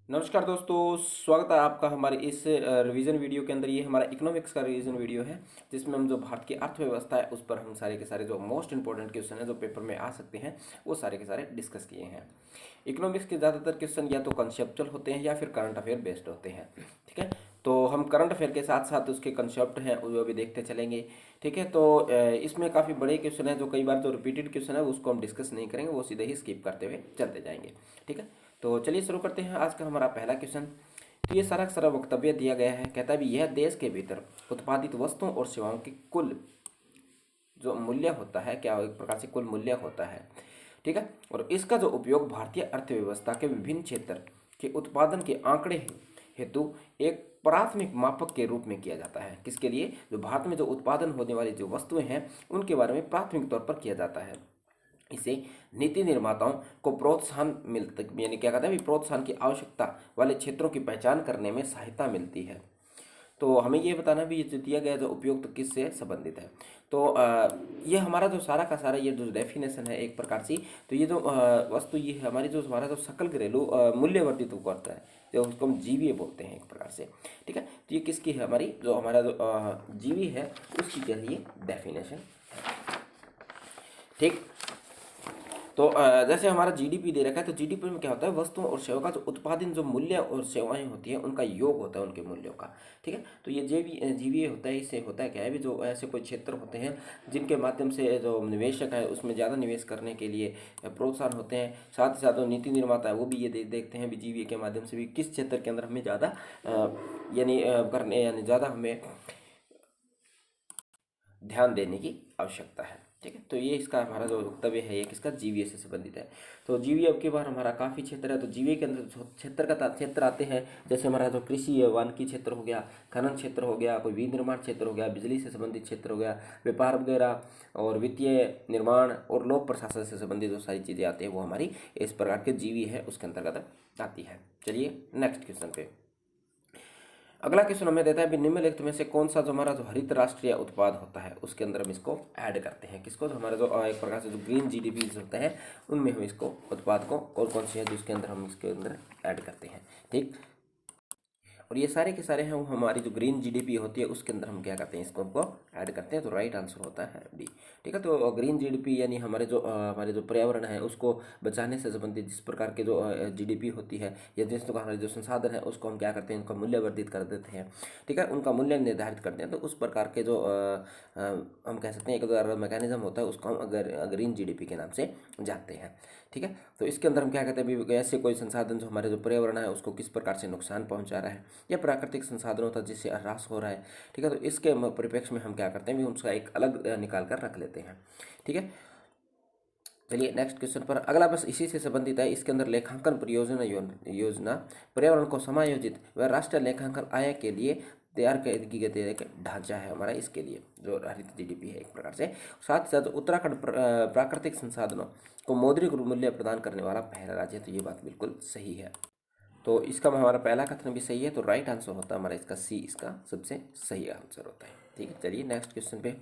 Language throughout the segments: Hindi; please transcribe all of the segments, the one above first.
नमस्कार दोस्तों, स्वागत है आपका हमारे इस रिवीजन वीडियो के अंदर। ये हमारा इकोनॉमिक्स का रिवीजन वीडियो है जिसमें हम जो भारत की अर्थव्यवस्था है उस पर हम सारे के सारे जो मोस्ट इंपॉर्टेंट क्वेश्चन है जो पेपर में आ सकते हैं वो सारे के सारे डिस्कस किए हैं। इकोनॉमिक्स के ज़्यादातर क्वेश्चन या तो कंसेप्चुअल होते हैं या फिर करंट अफेयर बेस्ड होते हैं। ठीक है, तो हम करंट अफेयर के साथ साथ उसके कंसेप्ट हैं वो भी देखते चलेंगे। ठीक है, तो इसमें काफ़ी बड़े क्वेश्चन हैं जो कई बार जो रिपीटेड क्वेश्चन है उसको हम डिस्कस नहीं करेंगे, वो सीधे ही स्किप करते हुए चलते जाएंगे। ठीक है, तो चलिए शुरू करते हैं आज का हमारा पहला क्वेश्चन। तो ये सारा का सारा वक्तव्य दिया गया है, कहता है भी यह देश के भीतर उत्पादित वस्तुओं और सेवाओं की कुल जो मूल्य होता है, क्या एक प्रकार से कुल मूल्य होता है। ठीक है, और इसका जो उपयोग भारतीय अर्थव्यवस्था के विभिन्न क्षेत्र के उत्पादन के आंकड़े हेतु एक प्राथमिक मापक के रूप में किया जाता है। किसके लिए? जो भारत में जो उत्पादन होने वाली जो वस्तुएं हैं उनके बारे में प्राथमिक तौर पर किया जाता है। इसे नीति निर्माताओं को प्रोत्साहन मिलता, यानी क्या कहते हैं भी प्रोत्साहन की आवश्यकता वाले क्षेत्रों की पहचान करने में सहायता मिलती है। तो हमें ये बताना भी, ये जो दिया गया जो उपयोग तो किससे संबंधित है। तो ये हमारा जो सारा का सारा ये जो डेफिनेशन है एक प्रकार से, तो ये जो वस्तु ये हमारी जो हमारा जो सकल घरेलू मूल्य वर्धित करता है, जो उसको हम जीवीए बोलते हैं एक प्रकार से। ठीक है, तो ये किसकी है? हमारी जो हमारा जो जीवी है उसकी क्या है ये डेफिनेशन। ठीक, तो जैसे हमारा जीडीपी दे रखा है, तो जीडीपी में क्या होता है? वस्तुओं और सेवा का जो उत्पादन, जो मूल्य और सेवाएं होती हैं उनका योग होता है उनके मूल्यों का। ठीक है, तो ये जीवीए होता है, इससे होता है क्या है भी, जो ऐसे कोई क्षेत्र होते हैं जिनके माध्यम से जो निवेशक है उसमें ज़्यादा निवेश करने के लिए प्रोत्साहन होते हैं। साथ ही साथ जो नीति निर्माता है वो भी ये देखते हैं भी जीवीए के माध्यम से भी किस क्षेत्र के अंदर हमें ज़्यादा यानी करने यानी ज़्यादा हमें ध्यान देने की आवश्यकता है। ठीक है, तो ये इसका हमारा जो वक्तव्य है ये किसका? जीवीए से संबंधित है। तो जीवीए अब की बार हमारा काफ़ी क्षेत्र है, तो जीवीए के अंदर जो क्षेत्र आते हैं, जैसे हमारा जो कृषि है, वानिकी क्षेत्र हो गया, खनन क्षेत्र हो गया, कोई विनिर्माण क्षेत्र हो गया, बिजली से संबंधित क्षेत्र हो गया, व्यापार वगैरह, और वित्तीय निर्माण और लोक प्रशासन से संबंधित जो सारी चीज़ें आती हैं वो हमारी इस प्रकार के जीवीए है उसके अंतर्गत आती है। चलिए नेक्स्ट क्वेश्चन पे। अगला क्वेश्चन हमें देता है भी निम्नलिखित में से कौन सा जो हमारा जो हरित राष्ट्रीय उत्पाद होता है उसके अंदर हम इसको ऐड करते हैं। किसको? जो हमारा जो एक प्रकार से जो ग्रीन जीडीपी होते हैं उनमें हम इसको उत्पाद को कौन कौन सी है जिसके अंदर हम इसके अंदर ऐड करते हैं। ठीक, और ये सारे के सारे हैं वो हमारी जो ग्रीन जीडीपी होती है उसके अंदर हम क्या करते हैं? इसको हमको ऐड करते हैं। तो राइट आंसर होता है बी। ठीक है, तो ग्रीन जीडीपी यानी हमारे जो पर्यावरण है उसको बचाने से संबंधित जिस प्रकार के जो जीडीपी होती है या जिस तो हमारे जो संसाधन है उसको हम क्या करते हैं? उनका मूल्य वर्धित कर देते हैं। ठीक है, उनका मूल्य निर्धारित करते हैं। तो उस प्रकार के जो हम कह सकते हैं एक मैकेनिज्म होता है उसको हम ग्रीन जीडीपी के नाम से जानते हैं। ठीक है, तो इसके अंदर हम क्या कहते हैं भी ऐसे कोई संसाधन जो हमारे जो पर्यावरण है उसको किस प्रकार से नुकसान पहुंचा रहा है या प्राकृतिक संसाधनों का जिससे ह्रास हो रहा है। ठीक है, तो इसके परिप्रेक्ष्य में हम क्या करते हैं भी उसका एक अलग निकाल कर रख लेते हैं। ठीक है, चलिए नेक्स्ट क्वेश्चन पर। अगला बस इसी से संबंधित है। इसके अंदर लेखांकन परियोजना योजना पर्यावरण को समायोजित व राष्ट्रीय लेखांकन आय के लिए तैयार की गई एक ढांचा है हमारा, इसके लिए जो हरित जीडीपी है एक प्रकार से। साथ ही साथ उत्तराखंड प्राकृतिक संसाधनों को मौद्रिक मूल्य प्रदान करने वाला पहला राज्य है। तो ये बात बिल्कुल सही है। तो इसका हमारा पहला कथन भी सही है, तो राइट आंसर होता है हमारा इसका सी, इसका सबसे सही आंसर होता है। ठीक है, चलिए नेक्स्ट क्वेश्चन पे।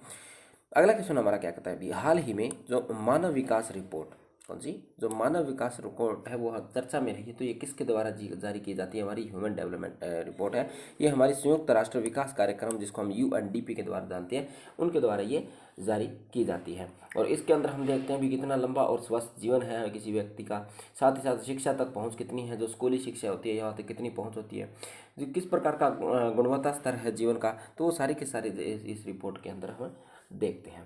अगला क्वेश्चन हमारा क्या कहता है भी हाल ही में जो मानव विकास रिपोर्ट, कौन सी जो मानव विकास रिपोर्ट है वो चर्चा में रही है, तो ये किसके द्वारा जारी की जाती है? हमारी ह्यूमन डेवलपमेंट रिपोर्ट है। ये हमारी संयुक्त राष्ट्र विकास कार्यक्रम जिसको हम यूएनडीपी के द्वारा जानते हैं उनके द्वारा ये जारी की जाती है। और इसके अंदर हम देखते हैं भी कितना लंबा और स्वस्थ जीवन है किसी व्यक्ति का। साथ ही साथ शिक्षा तक पहुंच कितनी है, जो स्कूली शिक्षा होती है यहाँ तक कितनी पहुंच होती है, जो किस प्रकार का गुणवत्ता स्तर है जीवन का, तो वो सारी के सारी इस रिपोर्ट के अंदर हम देखते हैं।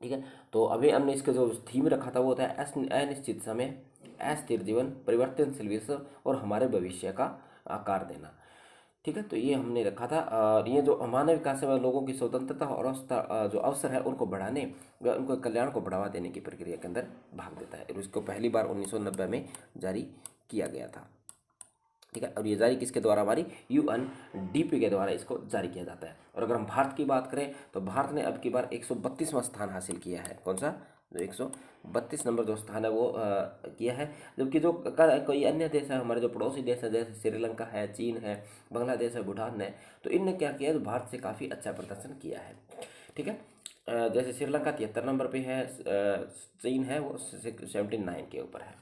ठीक है, तो अभी हमने इसका जो थीम रखा था वो होता है अनिश्चित समय, अस्थिर जीवन, परिवर्तनशील विश्व और हमारे भविष्य का आकार देना। ठीक है, तो ये हमने रखा था। और ये जो मानव विकास है लोगों की स्वतंत्रता और जो अवसर है उनको बढ़ाने व उनको कल्याण को बढ़ावा देने की प्रक्रिया के अंदर भाग देता है। और इसको पहली बार 1990 में जारी किया गया था। ठीक है, और ये जारी किसके द्वारा? हमारी यूएनडीपी के द्वारा इसको जारी किया जाता है। और अगर हम भारत की बात करें तो भारत ने अब की बार 132वां स्थान हासिल किया है। कौन सा? जो 132 नंबर जो स्थान है वो किया है। जबकि जो कोई अन्य देश है, हमारे जो पड़ोसी देश है जैसे श्रीलंका है, चीन है, बांग्लादेश है, भूटान है, तो इनने क्या किया है? भारत से काफ़ी अच्छा प्रदर्शन किया है। ठीक है, जैसे श्रीलंका 73 नंबर पे है, चीन है वो 79 के ऊपर है।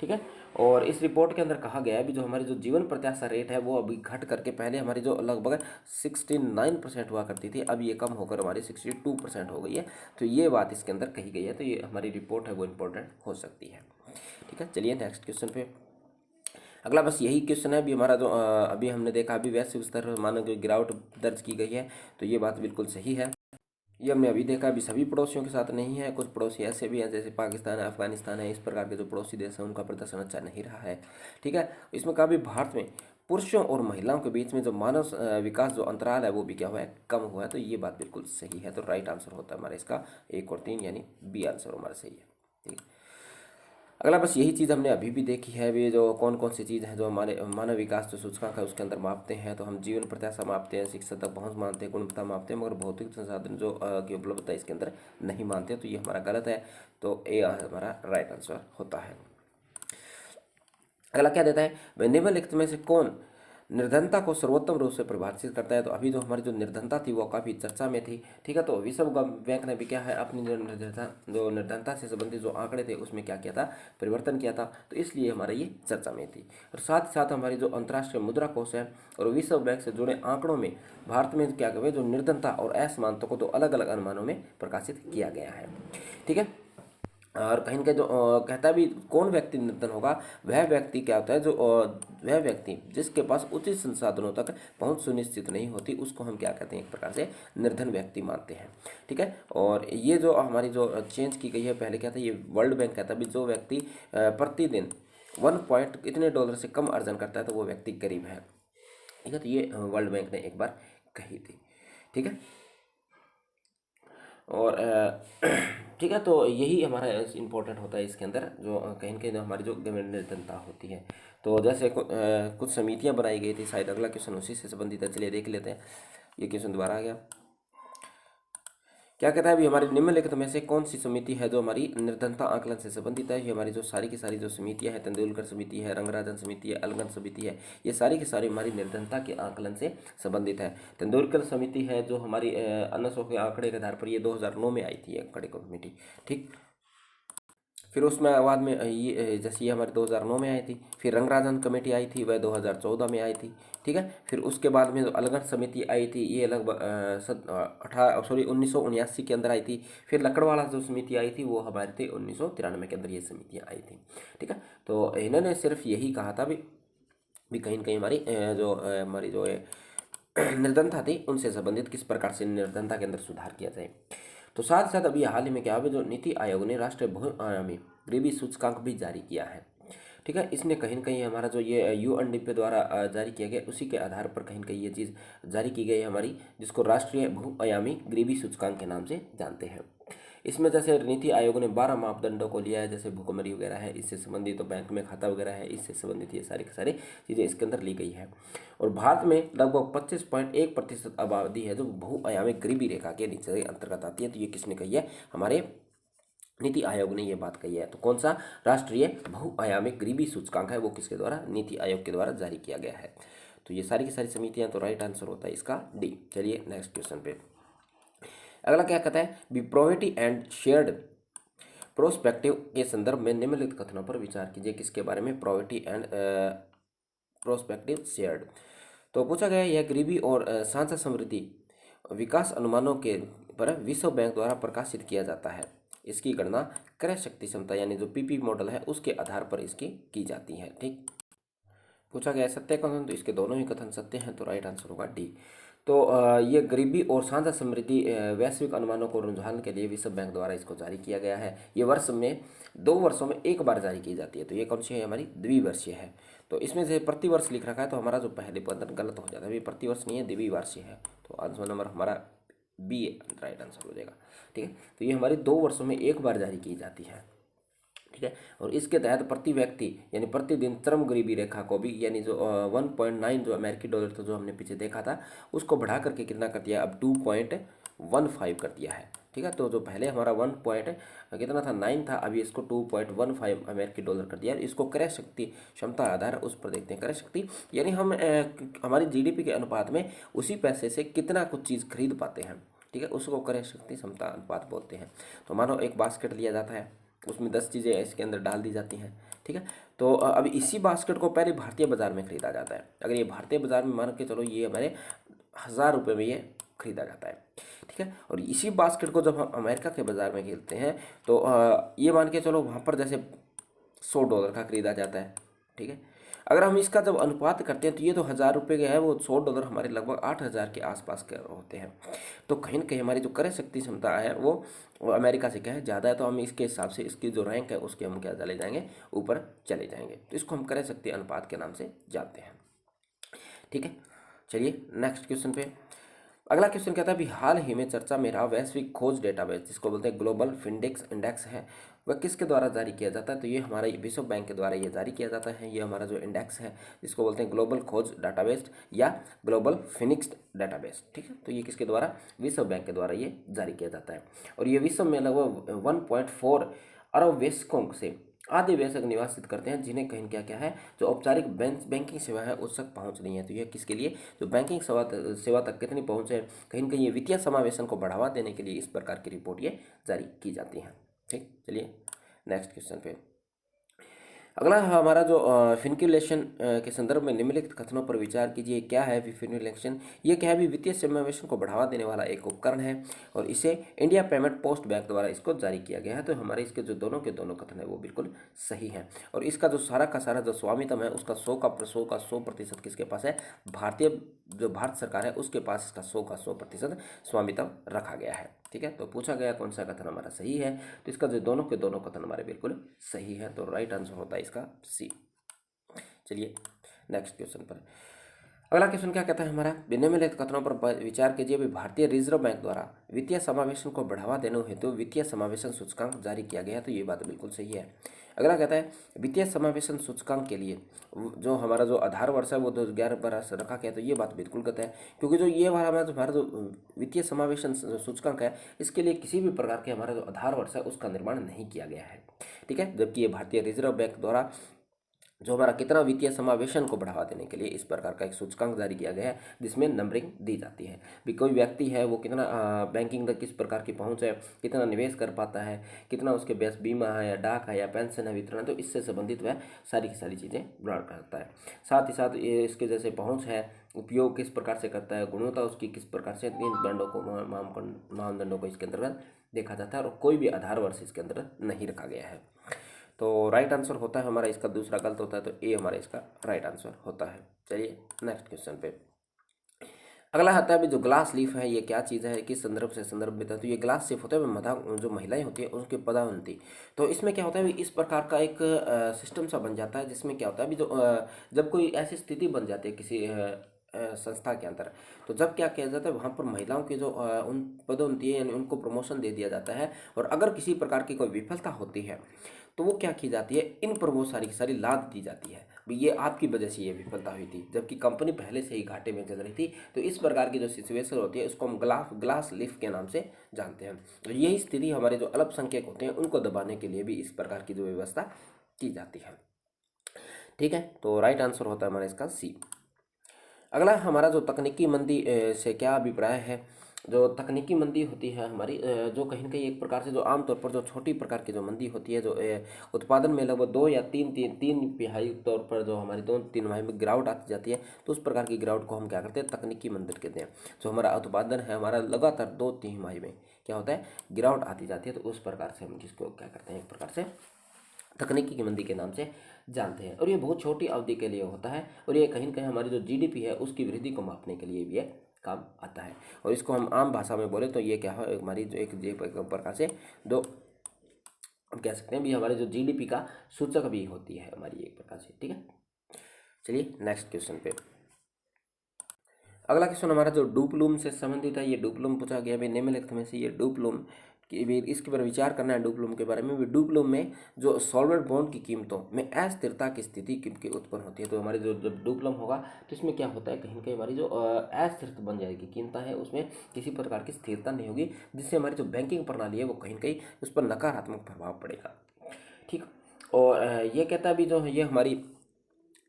ठीक है। और इस रिपोर्ट के अंदर कहा गया है भी जो हमारी जो जीवन प्रत्याशा रेट है वो अभी घट करके पहले हमारी जो लगभग 69% हुआ करती थी, अब ये कम होकर हमारी 62% हो गई है। तो ये बात इसके अंदर कही गई है, तो ये हमारी रिपोर्ट है वो इम्पोर्टेंट हो सकती है। ठीक है, चलिए नेक्स्ट क्वेश्चन पे। अगला बस यही क्वेश्चन है, अभी हमारा जो अभी हमने देखा अभी वैश्विक स्तर पर मानव की गिरावट दर्ज की गई है, तो ये बात बिल्कुल सही है। ये हमने अभी देखा, अभी सभी पड़ोसियों के साथ नहीं है, कुछ पड़ोसी ऐसे भी हैं जैसे पाकिस्तान है, अफगानिस्तान है, इस प्रकार के जो पड़ोसी देश हैं उनका प्रदर्शन अच्छा नहीं रहा है। ठीक है, इसमें कहा भी भारत में पुरुषों और महिलाओं के बीच में जो मानव विकास जो अंतराल है वो भी क्या हुआ है, कम हुआ है। तो ये बात बिल्कुल सही है, तो राइट आंसर होता है हमारा इसका 1 और 3 यानी बी आंसर हमारा सही है। ठीक है, अगला बस यही चीज़ हमने अभी भी देखी है, भी जो कौन कौन सी चीज़ है जो हमारे मानव विकास जो सूचकांक है उसके अंदर मापते हैं। तो हम जीवन प्रत्याशा मापते हैं, शिक्षा तक पहुंच मानते हैं, गुणवत्ता मापते हैं, मगर भौतिक संसाधन जो की उपलब्धता इसके अंदर नहीं मानते, तो ये हमारा गलत है। तो ए हमारा राइट आंसर होता है। अगला क्या देता है, वह निम्नलिखित में से कौन निर्धनता को सर्वोत्तम रूप से परिभाषित करता है। तो अभी जो हमारी जो निर्धनता थी वो काफ़ी चर्चा में थी। ठीक है, तो विश्व बैंक ने भी क्या है अपनी जो निर्धनता से संबंधित जो आंकड़े थे उसमें क्या किया था, परिवर्तन किया था, तो इसलिए हमारा ये चर्चा में थी। और साथ ही साथ हमारी जो अंतर्राष्ट्रीय मुद्रा कोष है और विश्व बैंक से जुड़े आंकड़ों में भारत में क्या कहते हैं जो निर्धनता और असमानता को तो अलग अलग अनुमानों में प्रकाशित किया गया है। ठीक है, और कहीं का जो कहता भी कौन व्यक्ति निर्धन होगा, वह व्यक्ति क्या होता है जो वह व्यक्ति जिसके पास उचित संसाधनों तक पहुंच सुनिश्चित नहीं होती, उसको हम क्या कहते हैं, एक प्रकार से निर्धन व्यक्ति मानते हैं। ठीक है, और ये जो हमारी जो चेंज की गई है, पहले क्या था, ये वर्ल्ड बैंक कहता है भी जो व्यक्ति प्रतिदिन 1 पॉइंट इतने डॉलर से कम अर्जन करता है तो वो व्यक्ति गरीब है। ठीक है, तो ये वर्ल्ड बैंक ने एक बार कही थी। ठीक है, और ठीक है, तो यही हमारा इम्पोर्टेंट होता है इसके अंदर जो कहीं ना कहीं जो हमारी जो निर्धनता होती है। तो जैसे कुछ समितियां बनाई गई थी, शायद अगला क्वेश्चन उसी से संबंधित है, चलिए देख लेते हैं। ये क्वेश्चन दोबारा आ गया, क्या कहता है अभी हमारी निम्नलिखित में से कौन सी समिति है जो हमारी निर्धनता आकलन से संबंधित है। ये हमारी जो सारी की सारी जो समितियां हैं, तेंदुलकर समिति है, रंगराजन समिति है, अलगन समिति है, ये सारी की सारी हमारी निर्धनता के आकलन से संबंधित है। तेंदुलकर समिति है जो हमारी अनसो के आंकड़े के आधार पर ये 2009 में आई थी आंकड़े कमेटी। ठीक, फिर उसमें बाद में ये जैसे ये हमारे 2009 में आई थी, फिर रंगराजन कमेटी आई थी वह 2014 में आई थी। ठीक है, फिर उसके बाद में जो अलगन समिति आई थी ये लगभग 1979 के अंदर आई थी। फिर लकड़वाला जो समिति आई थी वो हमारी थी 1993 के अंदर ये समितियाँ आई थी। ठीक है, तो इन्होंने सिर्फ यही कहा था भी कहीं ना कहीं हमारी हमारी जो निर्धनता थी उनसे संबंधित किस प्रकार से निर्धनता के अंदर सुधार किया जाए। तो साथ साथ अभी हाल ही में क्या है जो नीति आयोग ने राष्ट्रीय बहुआयामी गरीबी सूचकांक भी जारी किया है। ठीक है, इसने कहीं ना कहीं हमारा जो ये यूएनडीपी द्वारा जारी किया गया उसी के आधार पर कहीं ना कहीं ये चीज़ जारी की गई है हमारी, जिसको राष्ट्रीय बहुआयामी गरीबी सूचकांक के नाम से जानते हैं। इसमें जैसे नीति आयोग ने 12 मापदंडों को लिया है, जैसे भूखमरी वगैरह है इससे संबंधित, तो बैंक में खाता वगैरह है इससे संबंधित, ये सारी की सारी चीज़ें इसके अंदर ली गई है। और भारत में लगभग 25.1% आबादी है जो बहुआयामी गरीबी रेखा के नीचे अंतर्गत आती है। तो ये किसने कही है, हमारे नीति आयोग ने ये बात कही है। तो कौन सा राष्ट्रीय बहुआयामी गरीबी सूचकांक है वो किसके द्वारा, नीति आयोग के द्वारा जारी किया गया है। तो ये सारी की सारी समितियां, तो राइट आंसर होता है इसका डी। चलिए नेक्स्ट क्वेश्चन पे। अगला क्या कहता है, बी प्रोविटी एंड शेयर्ड प्रोस्पेक्टिव के संदर्भ में निम्नलिखित कथनों पर विचार कीजिए। किसके बारे में, प्रोविटी एंड प्रोस्पेक्टिव शेयर्ड। तो पूछा गया यह गरीबी और साझा समृद्धि विकास अनुमानों के पर विश्व बैंक द्वारा प्रकाशित किया जाता है। इसकी गणना क्रय शक्ति क्षमता यानी जो पीपी मॉडल है उसके आधार पर इसकी की जाती है। ठीक, पूछा गया सत्य कथन, तो इसके दोनों ही कथन सत्य हैं, तो राइट आंसर होगा डी। तो ये गरीबी और साझा समृद्धि वैश्विक अनुमानों को रुझान के लिए विश्व बैंक द्वारा इसको जारी किया गया है। ये वर्ष में 2 वर्षों में एक बार जारी की जाती है। तो ये कौन सी है, हमारी द्विवर्षीय है। तो इसमें से प्रतिवर्ष लिख रखा है तो हमारा जो पहले पद गलत हो जाता है, ये प्रतिवर्ष नहीं है, द्विवर्षीय है। तो आंसर नंबर हमारा बी राइट आंसर हो जाएगा। ठीक है, तो ये हमारी 2 वर्षों में एक बार जारी की जाती है। ठीक है, और इसके तहत प्रति व्यक्ति यानी प्रतिदिन चरम गरीबी रेखा को भी यानी जो 1.9 जो अमेरिकी डॉलर था जो हमने पीछे देखा था उसको बढ़ा करके कितना कर दिया, अब 2.15 कर दिया है। ठीक है, तो जो पहले हमारा 1 पॉइंट कितना था 9 था, अभी इसको 2.15 अमेरिकी डॉलर कर दिया। इसको क्रय शक्ति क्षमता आधार उस पर देखते हैं। क्रय शक्ति यानी हम हमारी जीडीपी के अनुपात में उसी पैसे से कितना कुछ चीज़ खरीद पाते हैं। ठीक है, उसको क्रय शक्ति क्षमता अनुपात बोलते हैं। तो मानो एक बास्केट लिया जाता है, उसमें 10 चीज़ें इसके अंदर डाल दी जाती हैं, ठीक है। तो अब इसी बास्केट को पहले भारतीय बाजार में खरीदा जाता है। अगर ये भारतीय बाजार में मान के चलो ये हमारे 1000 रुपये में ये खरीदा जाता है, ठीक है। और इसी बास्केट को जब हम अमेरिका के बाज़ार में खेलते हैं तो ये मान के चलो वहाँ पर जैसे $100 का खरीदा जाता है, ठीक है। अगर हम इसका जब अनुपात करते हैं तो ये तो 1000 रुपये के है, वो $100 हमारे लगभग 8000 के आसपास के होते हैं। तो कहीं ना कहीं हमारी जो क्रय शक्ति क्षमता है वो अमेरिका से क्या है, ज़्यादा है। तो हम इसके हिसाब से इसकी जो रैंक है उसके हम क्या चले जाएंगे, ऊपर चले जाएंगे। तो इसको हम क्रय शक्ति अनुपात के नाम से जानते हैं, ठीक है। चलिए नेक्स्ट क्वेश्चन पे। अगला क्वेश्चन कहता है अभी हाल ही में चर्चा में रहा वैश्विक खोज डेटाबेस जिसको बोलते हैं ग्लोबल फिंडेक्स इंडेक्स है, वह किसके द्वारा जारी किया जाता है? तो ये हमारा विश्व बैंक के द्वारा ये जारी किया जाता है। ये हमारा जो इंडेक्स है जिसको बोलते हैं ग्लोबल खोज डाटाबेस या ग्लोबल फिनिक्स डाटाबेस, ठीक है। तो ये किसके द्वारा? विश्व बैंक के द्वारा ये जारी किया जाता है। और ये विश्व में लगभग 1.4 अरब वयस्कों से आधे वयस्क निवासित करते हैं जिन्हें कहीं क्या क्या है, जो औपचारिक बैंकिंग सेवा है उस तक पहुंच नहीं है। तो यह किसके लिए, जो बैंकिंग सेवा तक कितनी पहुंच है, कहीं ना कहीं ये वित्तीय समावेशन को बढ़ावा देने के लिए इस प्रकार की रिपोर्ट ये जारी की जाती है, ठीक। चलिए नेक्स्ट क्वेश्चन पे। अगला हमारा जो फिनक्यूलेशन के संदर्भ में निम्नलिखित कथनों पर विचार कीजिए। क्या है फिनक्यूलेशन? ये क्या है भी वित्तीय समावेशन को बढ़ावा देने वाला एक उपकरण है और इसे इंडिया पेमेंट पोस्ट बैंक द्वारा इसको जारी किया गया है। तो हमारे इसके जो दोनों के दोनों कथन है वो बिल्कुल सही है। और इसका जो सारा का सारा जो स्वामित्व है उसका 100% किसके पास है? जो भारत सरकार है उसके पास इसका 100% स्वामित्व रखा गया है, ठीक है। तो पूछा गया कौन सा कथन हमारा सही है, तो इसका जो दोनों के दोनों कथन हमारे बिल्कुल सही है। तो राइट आंसर होता है इसका सी। चलिए नेक्स्ट क्वेश्चन पर। अगला क्वेश्चन क्या कहता है हमारा, निम्नलिखित कथनों पर विचार कीजिए। भी भारतीय रिजर्व बैंक द्वारा वित्तीय समावेशन को बढ़ावा देने हेतु वित्तीय समावेशन सूचकांक जारी किया गया। तो ये बात बिल्कुल सही है। अगला कहता है वित्तीय समावेशन सूचकांक के लिए जो हमारा जो आधार वर्ष है वो 2011 रखा गया। तो ये बात बिल्कुल गलत है, क्योंकि जो ये हमारा जो वित्तीय समावेशन सूचकांक है इसके लिए किसी भी प्रकार के हमारा जो आधार वर्ष है उसका निर्माण नहीं किया गया है, ठीक है। जबकि ये भारतीय रिजर्व बैंक द्वारा जो हमारा कितना वित्तीय समावेशन को बढ़ावा देने के लिए इस प्रकार का एक सूचकांक जारी किया गया है जिसमें नंबरिंग दी जाती है। भी कोई व्यक्ति है वो कितना बैंकिंग तक किस प्रकार की पहुंच है, कितना निवेश कर पाता है, कितना उसके पास बीमा है या डाक है या पेंशन है, वितरण, तो इससे संबंधित वह सारी की सारी चीज़ें ग्रहण करता है। साथ ही साथ ये इसके जैसे पहुँच है, उपयोग किस प्रकार से करता है, गुणवत्ता उसकी किस प्रकार से, इन दंडों को मानदंडों को इसके अंतर्गत देखा जाता है। और कोई भी आधार वर्ष इसके अंदर नहीं रखा गया है। तो राइट आंसर होता है हमारा इसका, दूसरा गलत होता है, तो ए हमारा इसका राइट आंसर होता है। चलिए नेक्स्ट क्वेश्चन पे। अगला आता है अभी जो ग्लास लीफ है ये क्या चीज़ है, किस संदर्भ से संदर्भ में था? तो ये ग्लास लीफ होता है जो महिलाएं होती है उनके पदावनती। तो इसमें क्या होता है इस प्रकार का एक सिस्टम सा बन जाता है जिसमें क्या होता है अभी जो जब कोई ऐसी स्थिति बन जाती है किसी संस्था के अंदर, तो जब क्या किया जाता है वहाँ पर महिलाओं की जो उन पदोन्नति है यानी उनको प्रमोशन दे दिया जाता है। और अगर किसी प्रकार की कोई विफलता होती है तो वो क्या की जाती है, इन पर वो सारी की सारी लाद दी जाती है, भाई ये आपकी वजह से ये विफलता हुई थी, जबकि कंपनी पहले से ही घाटे में चल रही थी। तो इस प्रकार की जो सिचुएशन होती है उसको हम ग्लास लीफ के नाम से जानते हैं। तो यही स्थिति हमारे जो अल्पसंख्यक होते हैं उनको दबाने के लिए भी इस प्रकार की जो व्यवस्था की जाती है, ठीक है। तो राइट आंसर होता है हमारा इसका सी। अगला हमारा जो तकनीकी मंदी से क्या अभिप्राय है? जो तकनीकी मंदी होती है हमारी जो कहीं ना कहीं एक प्रकार से जो आमतौर पर जो छोटी प्रकार की जो मंदी होती है, जो उत्पादन में लगभग 2 या 3 तिहाई तौर पर जो हमारी 2-3 तिमाही में गिरावट आती जाती है, तो उस प्रकार की गिरावट को हम क्या करते हैं, तकनीकी मंदी कहते हैं। जो हमारा उत्पादन है हमारा लगातार 2 तिमाही में क्या होता है, गिरावट आती जाती है, तो उस प्रकार से हम जिसको क्या करते हैं, एक प्रकार से तकनीकी की मंदी के नाम से जानते हैं। और ये बहुत छोटी अवधि के लिए होता है और ये कहीं ना कहीं हमारी जो जीडीपी है उसकी वृद्धि को मापने के लिए भी ये काम आता है। और इसको हम आम भाषा में बोले तो ये क्या है, हमारी जो एक प्रकार से दो हम कह सकते हैं भी हमारे जो जीडीपी का सूचक भी होती है हमारी एक प्रकार से, ठीक है। चलिए नेक्स्ट क्वेश्चन पे। अगला क्वेश्चन हमारा जो डुप्लूम से संबंधित है, ये डुप्लूम पूछा गया है निम्नलिखित में से ये डुप्लूम कि भी इसके पर विचार करना है। डुप्लूम के बारे में भी, डुप्लूम में जो सॉल्वेंट बॉन्ड की कीमतों में अस्थिरता की स्थिति की उत्पन्न होती है। तो हमारे जो जब डुप्लूम होगा तो इसमें क्या होता है, कहीं ना कहीं हमारी जो अस्थिरता बन जाएगी, कीमतें है उसमें किसी प्रकार की स्थिरता नहीं होगी, जिससे हमारी जो बैंकिंग प्रणाली है वो कहीं ना कहीं उस पर नकारात्मक प्रभाव पड़ेगा, ठीक। और ये कहता है भी जो ये हमारी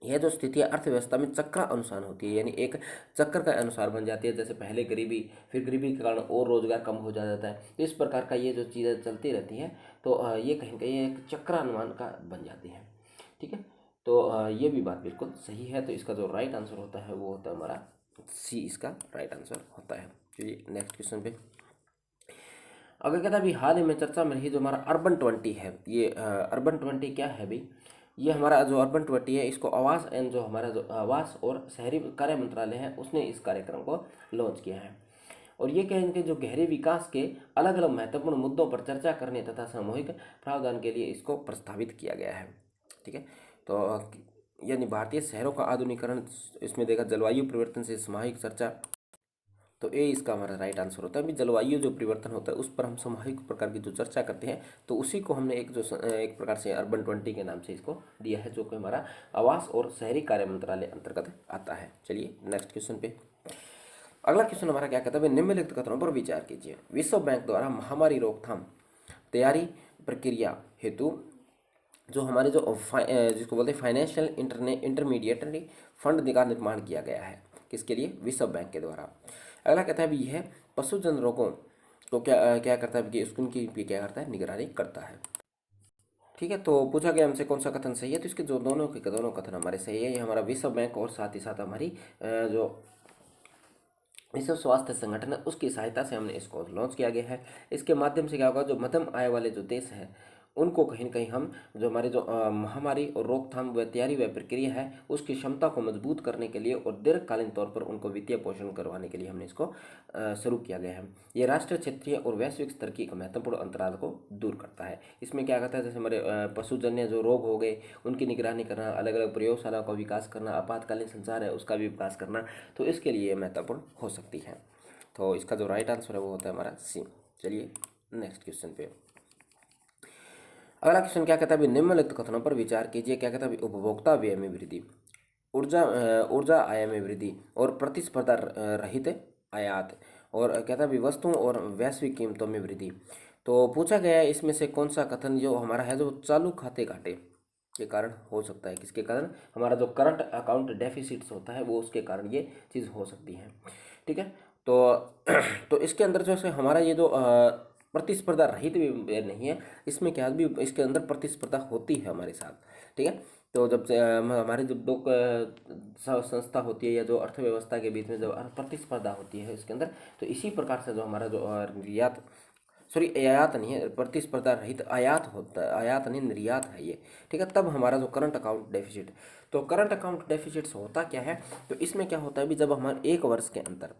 यह जो स्थिति है अर्थव्यवस्था में चक्र अनुसार होती है, यानी एक चक्र का अनुसार बन जाती है। जैसे पहले गरीबी, फिर गरीबी के कारण और रोजगार कम हो जाता है। तो इस प्रकार का ये जो चीज़ें चलती रहती हैं, तो ये कहीं ना कहीं एक चक्रानुमान का बन जाती है। ठीक है, तो ये भी बात बिल्कुल सही है। तो इसका जो राइट आंसर होता है वो होता है हमारा सी, इसका राइट आंसर होता है। चलिए नेक्स्ट क्वेश्चन पे। अगर कहता है अभी हाल ही में चर्चा में रही जो हमारा अर्बन 20 है, ये अर्बन 20 क्या है भाई? ये हमारा जो अर्बन 20 है, इसको आवास एंड जो हमारा जो आवास और शहरी कार्य मंत्रालय है उसने इस कार्यक्रम को लॉन्च किया है। और ये कहें कि जो गहरे विकास के अलग अलग महत्वपूर्ण मुद्दों पर चर्चा करने तथा सामूहिक प्रावधान के लिए इसको प्रस्तावित किया गया है। ठीक है, तो यानी भारतीय शहरों का आधुनिकीकरण, इसमें देखा जलवायु परिवर्तन से सामूहिक चर्चा, तो ए इसका हमारा राइट आंसर होता है। अभी जलवायु जो परिवर्तन होता है उस पर हम सामूहिक प्रकार की जो चर्चा करते हैं, तो उसी को हमने एक प्रकार से अर्बन 20 के नाम से इसको दिया है, जो कि हमारा आवास और शहरी कार्य मंत्रालय अंतर्गत आता है। चलिए नेक्स्ट क्वेश्चन पे। अगला क्वेश्चन हमारा क्या कहता है? निम्नलिखित कथनों पर विचार कीजिए। विश्व बैंक द्वारा महामारी रोकथाम तैयारी प्रक्रिया हेतु जो हमारे जो जिसको बोलते हैं फाइनेंशियल इंटरमीडिएटरी फंड का निर्माण किया गया है, किसके लिए? विश्व बैंक के द्वारा। अगला कहता है भी यह पशुजन रोगों तो क्या क्या करता है कि उनकी भी क्या करता है? निगरानी करता है। ठीक है, तो पूछा गया हमसे कौन सा कथन सही है, तो इसके जो दोनों के दोनों कथन हमारे सही है। ये हमारा विश्व बैंक और साथ ही साथ हमारी जो विश्व स्वास्थ्य संगठन है उसकी सहायता से हमने इसको लॉन्च किया गया है। इसके माध्यम से क्या होगा, जो मध्यम आय वाले जो देश हैं उनको कहीं न कहीं हम जो हमारे जो महामारी और रोकथाम व तैयारी व प्रक्रिया है उसकी क्षमता को मजबूत करने के लिए और दीर्घकालीन तौर पर उनको वित्तीय पोषण करवाने के लिए हमने इसको शुरू किया गया है। ये राष्ट्रीय, क्षेत्रीय और वैश्विक स्तर की एक महत्वपूर्ण अंतराल को दूर करता है। इसमें क्या करता है, जैसे हमारे पशुजन्य जो रोग हो गए उनकी निगरानी करना, अलग अलग प्रयोगशाला का विकास करना, आपातकालीन संचार है उसका भी विकास करना, तो इसके लिए महत्वपूर्ण हो सकती है। तो इसका जो राइट आंसर है वो होता है हमारा सी। चलिए नेक्स्ट क्वेश्चन पे। अगला क्वेश्चन क्या कहता है? निम्नलिखित कथनों पर विचार कीजिए। क्या कहता है? उपभोक्ता व्यय में वृद्धि, ऊर्जा आय में वृद्धि और प्रतिस्पर्धा रहित आयात, और कहता है वस्तुओं और वैश्विक कीमतों में वृद्धि। तो पूछा गया है इसमें से कौन सा कथन जो हमारा है जो चालू खाते घाटे के कारण हो सकता है? किसके कारण? हमारा जो करंट अकाउंट डेफिसिट्स होता है वो उसके कारण ये चीज़ हो सकती है। ठीक है, तो तो इसके अंदर जो है हमारा ये जो प्रतिस्पर्धा रहित भी नहीं है, इसमें क्या भी इसके अंदर प्रतिस्पर्धा होती है हमारे साथ। ठीक है, तो जब से हमारे जब दो संस्था होती है या जो अर्थव्यवस्था के बीच में जब प्रतिस्पर्धा होती है इसके अंदर, तो इसी प्रकार से जो हमारा जो निर्यात, सॉरी आयात नहीं है, प्रतिस्पर्धा रहित आयात होता है, आयात नहीं निर्यात है ये। ठीक है, तब हमारा जो करंट अकाउंट डेफिसिट, तो करंट अकाउंट डेफिसिट्स होता क्या है? तो इसमें क्या होता है भी जब हमारे एक वर्ष के अंदर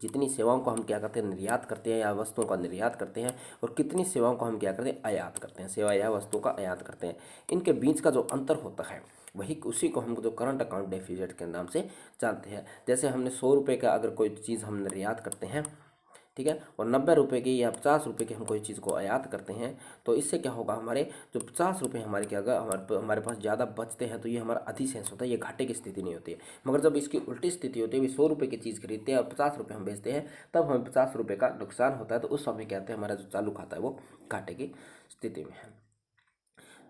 जितनी सेवाओं को हम क्या करते हैं? निर्यात करते हैं या वस्तुओं का निर्यात करते हैं, और कितनी सेवाओं को हम क्या करते हैं? आयात करते हैं, सेवा या वस्तुओं का आयात करते हैं, इनके बीच का जो अंतर होता है वही उसी को हम जो करंट अकाउंट डेफिसिट के नाम से जानते हैं। जैसे हमने 100 रुपये का अगर कोई चीज़ हम निर्यात करते हैं, ठीक है, और 90 रुपये की या 50 रुपये की हम कोई चीज़ को आयात करते हैं, तो इससे क्या होगा, हमारे जो 50 रुपये हमारे क्या होगा, हमारे पास ज़्यादा बचते हैं, तो ये हमारा अधिशेष होता है, ये घाटे की स्थिति नहीं होती है। मगर जब इसकी उल्टी स्थिति होती है, 100 रुपये की चीज़ खरीदते हैं और 50 रुपये हम बेचते हैं, तब हमें 50 रुपये का नुकसान होता है, तो उस समय कहते हैं हमारा जो चालू खाता है वो घाटे की स्थिति में है।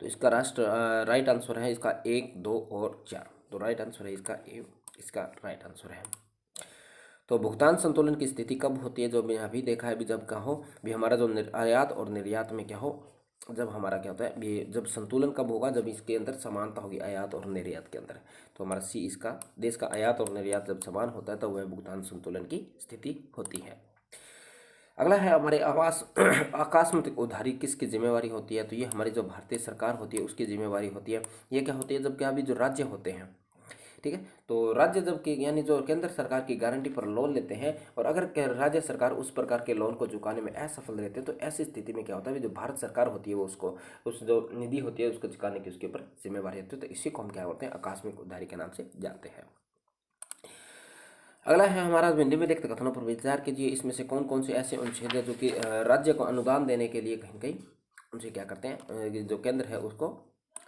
तो इसका राइट आंसर है इसका 1, 2 और 4। तो राइट आंसर है इसका ए, इसका राइट आंसर है। तो भुगतान संतुलन की स्थिति कब होती है? जो मैंने अभी देखा है, भी जब क्या हो, भी हमारा जो आयात और निर्यात में क्या हो, जब हमारा क्या होता है, ये जब संतुलन कब होगा? जब इसके अंदर समानता होगी आयात और निर्यात के अंदर। तो हमारा सी इसका, देश का आयात और निर्यात जब समान होता है तो वह भुगतान संतुलन की स्थिति होती है। अगला है हमारे आवास आकस्मिक उधारी किसकी जिम्मेवारी होती है? तो ये हमारी जो भारतीय सरकार होती है उसकी जिम्मेवारी होती है। ये क्या होती है? जब क्या अभी जो राज्य होते हैं, ठीक है, तो राज्य जब कि यानी जो केंद्र सरकार की गारंटी पर लोन लेते हैं, और अगर राज्य सरकार उस प्रकार के लोन को चुकाने में असफल रहते हैं, तो ऐसी स्थिति में क्या होता है, जो भारत सरकार होती है वो उसको, उस जो निधि होती है उसको चुकाने की उसके ऊपर जिम्मेवारी होती है। तो इसी को हम क्या बोलते हैं? आकस्मिक उधारी के नाम से जानते हैं। अगला है हमारा निम्नलिखित कथनों पर विचार कीजिए। इसमें से कौन कौन से ऐसे अनुच्छेद है जो कि राज्य को अनुदान देने के लिए कहीं कहीं उनसे क्या करते हैं, जो केंद्र है उसको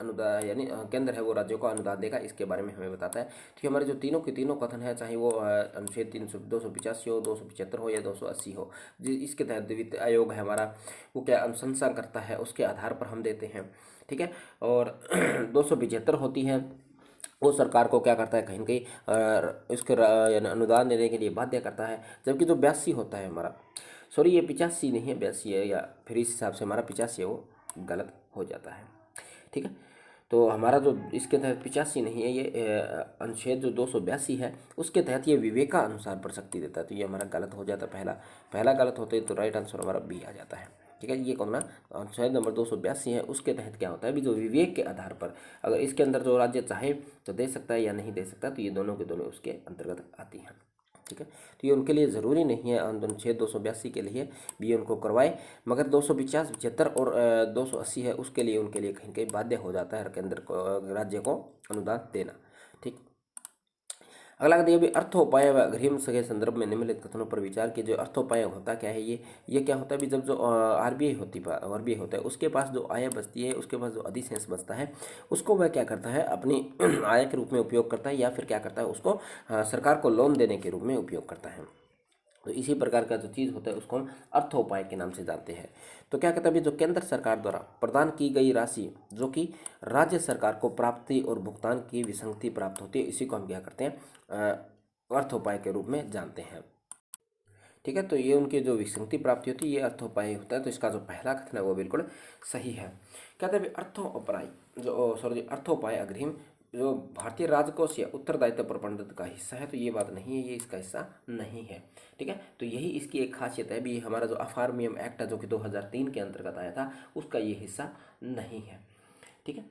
अनुदान, यानी केंद्र है वो राज्यों को अनुदान देगा, इसके बारे में हमें बताता है। ठीक है, हमारे जो तीनों के तीनों कथन है, चाहे वो अनुच्छेद 285 हो, 275 हो या 280 हो, इसके तहत वित्त आयोग है हमारा, वो क्या अनुशंसा करता है उसके आधार पर हम देते हैं। ठीक है, और 275 होती है वो सरकार को क्या करता है, कहीं न कहीं इसके यानी अनुदान देने के लिए बाध्य करता है। जबकि जो 82 होता है हमारा, सॉरी ये 85 नहीं है, 82 है, या फिर इस हिसाब से हमारा 85 है, वो गलत हो जाता है। ठीक है, तो हमारा जो इसके तहत 85 नहीं है, ये अनुच्छेद जो 282 है उसके तहत ये विवेका अनुसार पर शक्ति देता है, तो ये हमारा गलत हो जाता है। पहला गलत होता है, तो राइट आंसर हमारा बी आ जाता है। ठीक है, ये कौन ना अनुच्छेद नंबर 282 है, उसके तहत क्या होता है, भी जो विवेक के आधार पर अगर इसके अंदर जो राज्य चाहे तो दे सकता है या नहीं दे सकता, तो ये दोनों के दोनों उसके अंतर्गत आती हैं। ठीक है, तो ये उनके लिए ज़रूरी नहीं है अनुच्छेद 282 के लिए भी ये उनको करवाए, मगर 250, 75 और 280 है उसके लिए उनके लिए कहीं कहीं बाध्य हो जाता है केंद्र को, राज्य को अनुदान देना। ठीक, अगला कहते हैं भी अर्थोपाय व अग्रिम के संदर्भ में निम्नलिखित कथनों पर विचार की। जो अर्थोपाय होता क्या है, ये क्या होता है भी, जब जो आरबीआई होता है उसके पास जो आय बचती है, उसके पास जो अधिशेष बचता है, उसको वह क्या करता है, अपनी आय के रूप में उपयोग करता है, या फिर क्या करता है, उसको सरकार को लोन देने के रूप में उपयोग करता है। तो इसी प्रकार का जो चीज़ होता है उसको हम अर्थोपाय के नाम से जानते हैं। तो क्या कहता है, जो केंद्र सरकार द्वारा प्रदान की गई राशि जो कि राज्य सरकार को प्राप्ति और भुगतान की विसंगति प्राप्त होती है, इसी को हम क्या करते हैं, अर्थोपाय के रूप में जानते हैं। ठीक है, तो ये उनकी जो विसंगति प्राप्ति होती है, ये अर्थोपाय होता है। तो इसका जो पहला कथन है वो बिल्कुल सही है। कहते हैं अर्थोपाय अर्थोपाय अग्रिम जो भारतीय राजकोष या उत्तरदायित्व प्रबंधन का हिस्सा है, तो ये बात नहीं है, ये इसका हिस्सा नहीं है। ठीक है, तो यही इसकी एक खासियत है भी, हमारा जो अफार्मियम एक्ट है जो कि 2003 के अंतर्गत आया था, उसका ये हिस्सा नहीं है। ठीक है,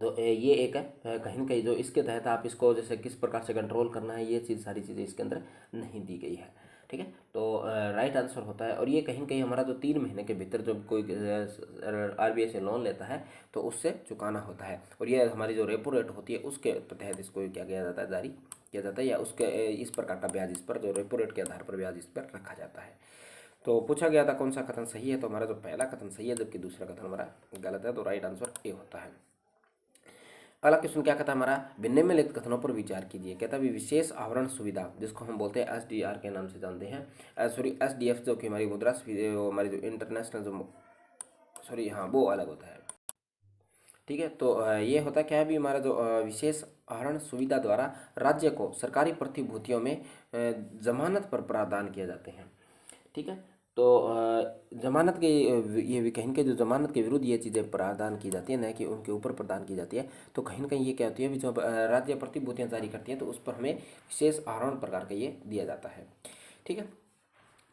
तो ये एक है कहीं न कहीं जो इसके तहत आप इसको जैसे किस प्रकार से कंट्रोल करना है, ये चीज़ सारी चीज़ें इसके अंदर नहीं दी गई है। ठीक है, तो राइट आंसर होता है। और ये कहीं न कहीं हमारा जो 3 महीने के भीतर जब कोई आरबीआई से लोन लेता है तो उससे चुकाना होता है, और ये हमारी जो रेपो रेट होती है उसके तहत इसको क्या किया जाता है, जारी किया जाता है, या उसके इस प्रकार का ब्याज इस पर, जो रेपो रेट के आधार पर ब्याज इस पर रखा जाता है। तो पूछा गया था कौन सा कथन सही है, तो हमारा जो पहला कथन सही है, जबकि दूसरा कथन हमारा गलत है, तो राइट आंसर ए होता है। अगला क्वेश्चन क्या कहता है हमारा, भिन्न में लिखित कथनों पर विचार कीजिए। कहता है विशेष आवरण सुविधा, जिसको हम बोलते हैं एसडीआर के नाम से जानते हैं, सॉरी एसडीएफ, जो कि हमारी हमारी जो इंटरनेशनल जो वो अलग होता है। ठीक है, तो ये होता क्या है भी, हमारा जो विशेष आहरण सुविधा द्वारा राज्य को सरकारी प्रतिभूतियों में जमानत पर प्रदान किए जाते हैं। ठीक है, तो जमानत के ये भी कहीं के जो जमानत के विरुद्ध ये चीज़ें प्रदान की जाती है, न कि उनके ऊपर प्रदान की जाती है। तो कहीं ना कहीं ये क्या होती है, जो राज्य प्रतिभूतियाँ जारी करती हैं तो उस पर हमें विशेष आहरण प्रकार का ये दिया जाता है। ठीक है,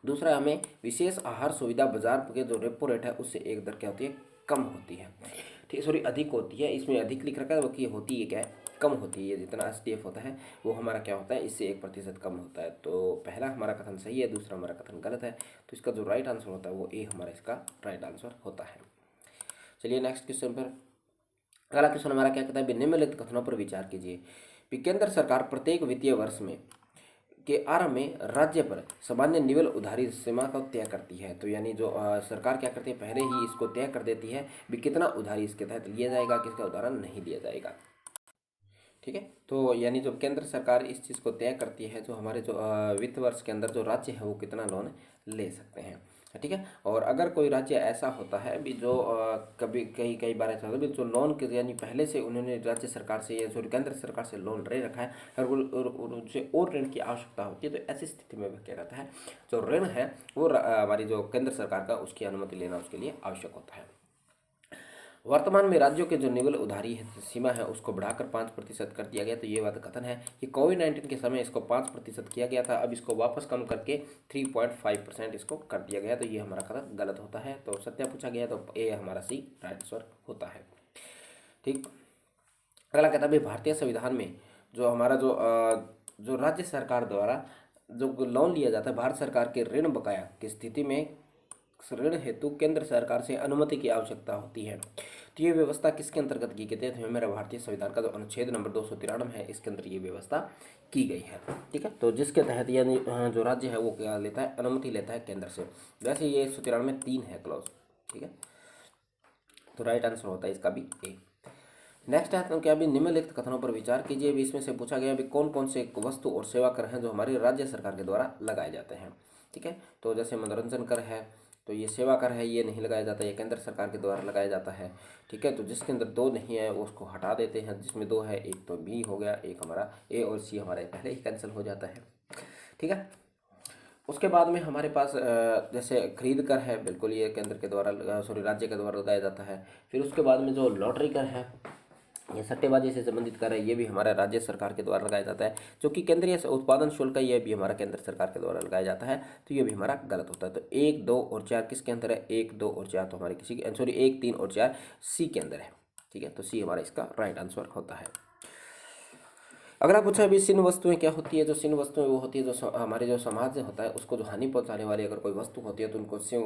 दूसरा हमें विशेष आहार सुविधा बाजार के जो रेपो रेट है उससे एक दर क्या होती है, कम होती है। ठीक, सॉरी अधिक होती है, इसमें अधिक लिख रखा है, वो होती है क्या है, कम होती है। जितना एसडीएफ होता है वो हमारा क्या होता है, इससे 1% कम होता है। तो पहला हमारा कथन सही है, दूसरा हमारा कथन गलत है। तो इसका जो राइट आंसर होता है वो ए हमारा इसका राइट आंसर होता है। चलिए नेक्स्ट क्वेश्चन पर। अगला क्वेश्चन हमारा क्या कहता है, निम्नलिखित कथनों पर विचार कीजिए। केंद्र सरकार प्रत्येक वित्तीय वर्ष में के आरंभ में राज्य पर सामान्य निवल उधारी सीमा को तय करती है। तो यानी जो सरकार क्या करती है, पहले ही इसको तय कर देती है भी कितना उधारी इसके तहत लिया जाएगा, किसका उदाहरण नहीं लिया जाएगा। ठीक है, तो यानी जो केंद्र सरकार इस चीज़ को तय करती है, जो हमारे जो वित्त वर्ष के अंदर जो राज्य है वो कितना लोन ले सकते हैं। ठीक है, और अगर कोई राज्य ऐसा होता है भी जो कभी कई बार ऐसा होता है जो लोन के यानी पहले से उन्होंने राज्य सरकार से या जो केंद्र सरकार से लोन ले रखा है और उनसे और ऋण की आवश्यकता होती है, तो ऐसी स्थिति में वह क्या कहता है, जो ऋण है वो हमारी जो केंद्र सरकार का उसकी अनुमति लेना उसके लिए आवश्यक होता है। वर्तमान में राज्यों के जो निवल उधारी है सीमा है उसको बढ़ाकर 5% कर दिया गया। तो ये बात कथन है कि कोविड-19 के समय इसको 5% किया गया था, अब इसको वापस कम करके 3.5% इसको कर दिया गया। तो ये हमारा कथन गलत होता है। तो सत्या पूछा गया तो ए हमारा सी राइट आंसर होता है। ठीक, अगला कहता है भारतीय संविधान में जो हमारा जो राज्य सरकार द्वारा जो लोन लिया जाता है, भारत सरकार के ऋण बकाया की स्थिति में ऋण हेतु केंद्र सरकार से अनुमति की आवश्यकता होती है। तो ये व्यवस्था किसके अंतर्गत की गई है, मेरा भारतीय संविधान का जो अनुच्छेद नंबर 293 है इसके अंदर ये व्यवस्था की गई है। ठीक है, तो जिसके तहत यानी जो राज्य है वो क्या लेता है, अनुमति लेता है केंद्र से। वैसे ये 193 है क्लॉज। ठीक है, तो राइट आंसर होता है इसका भी ए। नेक्स्ट है तो क्या भी निम्नलिखित कथनों पर विचार कीजिए। भी इसमें से पूछा गया भी कौन कौन से वस्तु और सेवा कर हैं जो हमारी राज्य सरकार के द्वारा लगाए जाते हैं। ठीक है, तो जैसे मनोरंजन कर है, तो ये सेवा कर है, ये नहीं लगाया जाता, ये केंद्र सरकार के द्वारा लगाया जाता है। ठीक है, तो जिसके अंदर 2 नहीं है वो उसको हटा देते हैं, जिसमें 2 है, एक तो बी हो गया, एक हमारा ए और सी हमारा पहले ही कैंसिल हो जाता है। ठीक है, उसके बाद में हमारे पास जैसे खरीद कर है, बिल्कुल ये केंद्र के द्वारा सॉरी राज्य के द्वारा लगाया जाता है। फिर उसके बाद में जो लॉटरी कर है, ये सट्टेबाजी से संबंधित कर है, ये भी हमारा राज्य सरकार के द्वारा लगाया जाता है। जो कि केंद्रीय उत्पादन शुल्क है, ये भी हमारा केंद्र सरकार के द्वारा लगाया जाता है, तो ये भी हमारा गलत होता है। तो 1, 2 और 4 किसके अंदर है? 1, 2 और 4 तो हमारे किसी के सॉरी 1, 3 और 4 सी के अंदर है। ठीक है, तो सी हमारा इसका राइट आंसर होता है। अगला पूछा अभी सिन वस्तुएं क्या होती है? जो सिन वस्तुएं वो होती है जो हमारे जो समाज होता है उसको जो हानि पहुंचाने वाली अगर कोई वस्तु होती है तो उनको सिन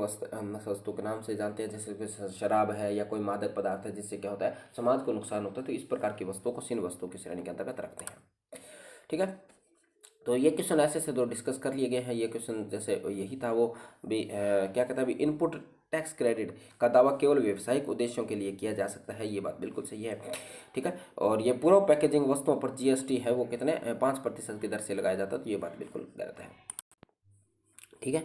वस्तु के नाम से जानते हैं। जैसे कि शराब है या कोई मादक पदार्थ है जिससे क्या होता है समाज को नुकसान होता है, तो इस प्रकार की वस्तुओं को सिन वस्तु की श्रेणी के अंतर्गत रखते हैं। ठीक है, तो ये क्वेश्चन ऐसे से 2 डिस्कस कर लिए गए हैं। ये क्वेश्चन जैसे यही था वो भी क्या कहता है अभी इनपुट टैक्स क्रेडिट का दावा केवल व्यावसायिक उद्देश्यों के लिए किया जा सकता है, ये बात बिल्कुल सही है। ठीक है, और ये पूर्व पैकेजिंग वस्तुओं पर जीएसटी है वो कितने 5% की दर से लगाया जाता है, तो ये बात बिल्कुल गलत है। ठीक है,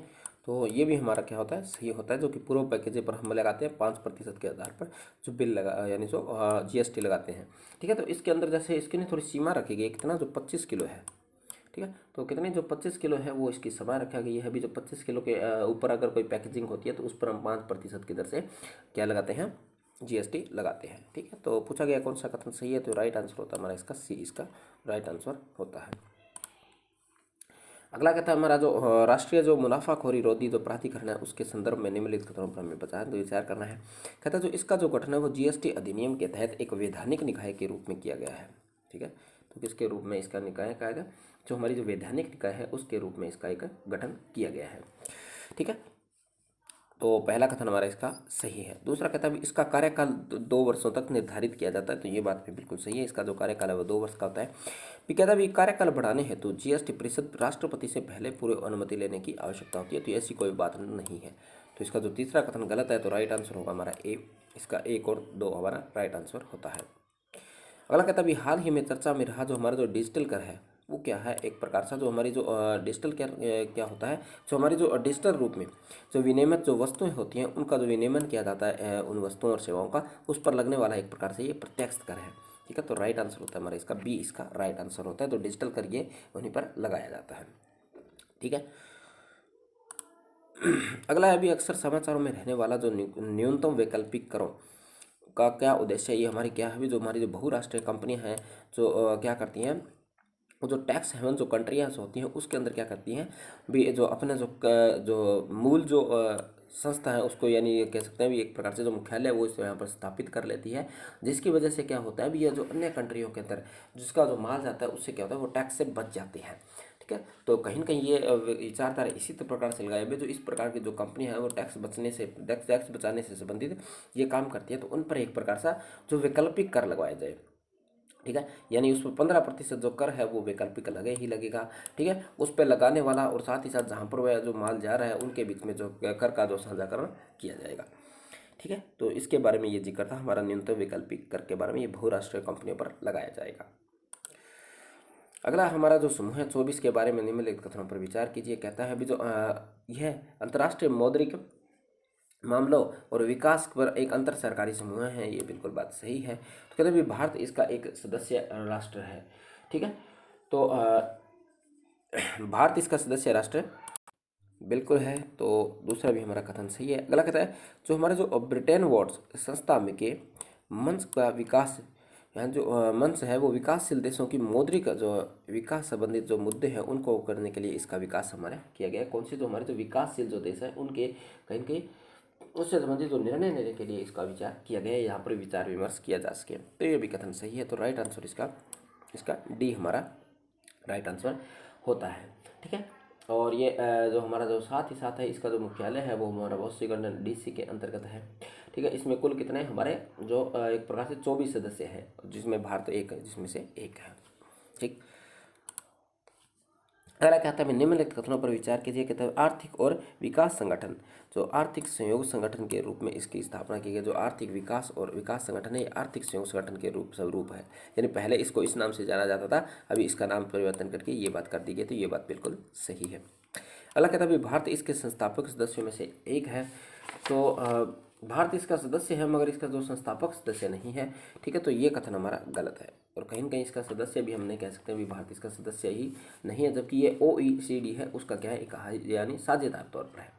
तो ये भी हमारा क्या होता है सही होता है, जो कि पूर्व पैकेजिंग पर हम लगाते हैं 5% के आधार पर जो बिल लगा यानी जो जीएसटी लगाते हैं। ठीक है, तो इसके अंदर जैसे इसकी नहीं थोड़ी सीमा रखी गई कितना, जो 25 किलो है। ठीक है, तो कितनी जो 25 किलो है वो इसकी सीमा रखा गई है। अभी जो 25 किलो के ऊपर अगर कोई पैकेजिंग होती है तो उस पर हम 5% की दर से क्या लगाते हैं जीएसटी लगाते हैं। ठीक है, तो पूछा गया कौन सा कथन सही है, तो राइट आंसर होता है हमारा इसका सी, इसका राइट आंसर होता है। अगला कहता है हमारा जो राष्ट्रीय जो मुनाफाखोरी रोधी जो प्राधिकरण है उसके संदर्भ में निम्नलिखित कथनों पर हमें बचा तो विचार करना है। कहता है जो इसका जो गठन है वो जीएसटी अधिनियम के तहत एक वैधानिक निकाय के रूप में किया गया है। ठीक है, तो किसके रूप में इसका निकाय कहा गया, जो हमारी जो वैधानिक निकाय है उसके रूप में इसका एक गठन किया गया है। ठीक है, तो पहला कथन हमारा इसका सही है। दूसरा कहता है इसका कार्यकाल 2 वर्षों तक निर्धारित किया जाता है, तो ये बात भी बिल्कुल सही है। इसका जो कार्यकाल है वो 2 वर्ष का होता है। भी कहता है कार्यकाल बढ़ाने हेतु जीएसटी परिषद राष्ट्रपति से पहले पूर्व अनुमति लेने की आवश्यकता होती है, तो ऐसी कोई बात नहीं है। तो इसका जो तीसरा कथन गलत है, तो राइट आंसर होगा हमारा ए, इसका 1 और 2 हमारा राइट आंसर होता है। अगला कहता है हाल ही में चर्चा में रहा जो हमारा जो डिजिटल कर है वो क्या है, एक प्रकार से जो हमारी जो डिजिटल क्या होता है, जो हमारी जो डिजिटल रूप में जो विनियमित जो वस्तुएं होती हैं उनका जो विनियमन किया जाता है उन वस्तुओं और सेवाओं का, उस पर लगने वाला एक प्रकार से ये प्रत्यक्ष कर है। ठीक है, तो राइट आंसर होता है हमारा इसका बी, इसका राइट आंसर होता है। तो डिजिटल कर ये उन्हीं पर लगाया जाता है। ठीक है, अगला है अभी अक्सर समाचारों में रहने वाला जो न्यूनतम वैकल्पिक करों का क्या उद्देश्य है। ये हमारी क्या है, जो हमारी जो बहुराष्ट्रीय कंपनियां हैं जो क्या करती हैं, वो जो टैक्स हेवन जो कंट्रियाँ होती हैं उसके अंदर क्या करती हैं भी, जो अपने जो मूल जो संस्था है उसको यानी ये कह सकते हैं भी एक प्रकार से जो मुख्यालय है वो इस यहाँ पर स्थापित कर लेती है, जिसकी वजह से क्या होता है भी ये जो अन्य कंट्रियों के अंदर जिसका जो माल जाता है उससे क्या होता है वो टैक्स से बच जाते हैं। ठीक है, तो कहीं ना कहीं ये विचारधारा इसी प्रकार से लगाए हुए जो इस प्रकार की जो कंपनी है वो टैक्स बचने से टैक्स बचाने से संबंधित ये काम करती है, तो उन पर एक प्रकार सा जो वैकल्पिक कर लगवाया जाए। ठीक है, यानी उस पर 15% जो कर है वो वैकल्पिक लगे ही लगेगा। ठीक है, उस पर लगाने वाला और साथ ही साथ जहाँ पर वह जो माल जा रहा है उनके बीच में जो कर का जो साझाकरण किया जाएगा। ठीक है, तो इसके बारे में ये जिक्र था हमारा न्यूनतम वैकल्पिक कर के बारे में, ये बहुराष्ट्रीय कंपनियों पर लगाया जाएगा। अगला हमारा जो समूह है 24 के बारे में निम्नलिखित कथनों पर विचार कीजिए। कहता है अभी जो यह अंतर्राष्ट्रीय मौद्रिक मामलों और विकास पर एक अंतर सरकारी समूह है, ये बिल्कुल बात सही है। तो कहते हैं भारत इसका एक सदस्य राष्ट्र है। ठीक है, तो भारत इसका सदस्य राष्ट्र बिल्कुल है, तो दूसरा भी हमारा कथन सही है। अगला कहता है जो हमारे जो ब्रिटेन वुड्स संस्था में के मंच का विकास यहाँ जो मंच है वो विकासशील देशों की मौद्रिक जो विकास संबंधित जो मुद्दे हैं उनको करने के लिए इसका विकास हमारा किया गया है। कौन से जो हमारे जो विकासशील जो देश है उनके कहीं कहीं उससे संबंधित जो निर्णय लेने के लिए इसका विचार किया गया है, यहाँ पर विचार विमर्श किया जा सके, तो ये भी कथन सही है। तो राइट आंसर इसका डी हमारा राइट आंसर होता है। ठीक है, और ये जो हमारा जो साथ ही साथ है इसका जो मुख्यालय है वो हमारा वाशिंगटन डीसी के अंतर्गत है। ठीक है, इसमें कुल कितने हमारे जो एक प्रकार से 24 सदस्य हैं, जिसमें भारत एक है, जिसमें से एक है। ठीक, अगला कहता है निम्नलिखित कथनों पर विचार कीजिए। कहता है आर्थिक और विकास संगठन जो आर्थिक सहयोग संगठन के रूप में इसकी स्थापना की गई। जो आर्थिक विकास और विकास संगठन है ये आर्थिक सहयोग संगठन के स्वरूप है, यानी पहले इसको इस नाम से जाना जाता था, अभी इसका नाम परिवर्तन करके ये बात कर दी गई, तो ये बात बिल्कुल सही है। अगला कहता है भारत इसके संस्थापक सदस्यों में से एक है। तो भारत इसका सदस्य है मगर इसका जो संस्थापक सदस्य नहीं है, ठीक है, तो ये कथन हमारा गलत है। और कहीं न कहीं इसका सदस्य भी हम नहीं कह सकते, भी भारत इसका सदस्य ही नहीं है, जबकि ये OECD है उसका क्या है, एक यानी साझेदार तौर पर है,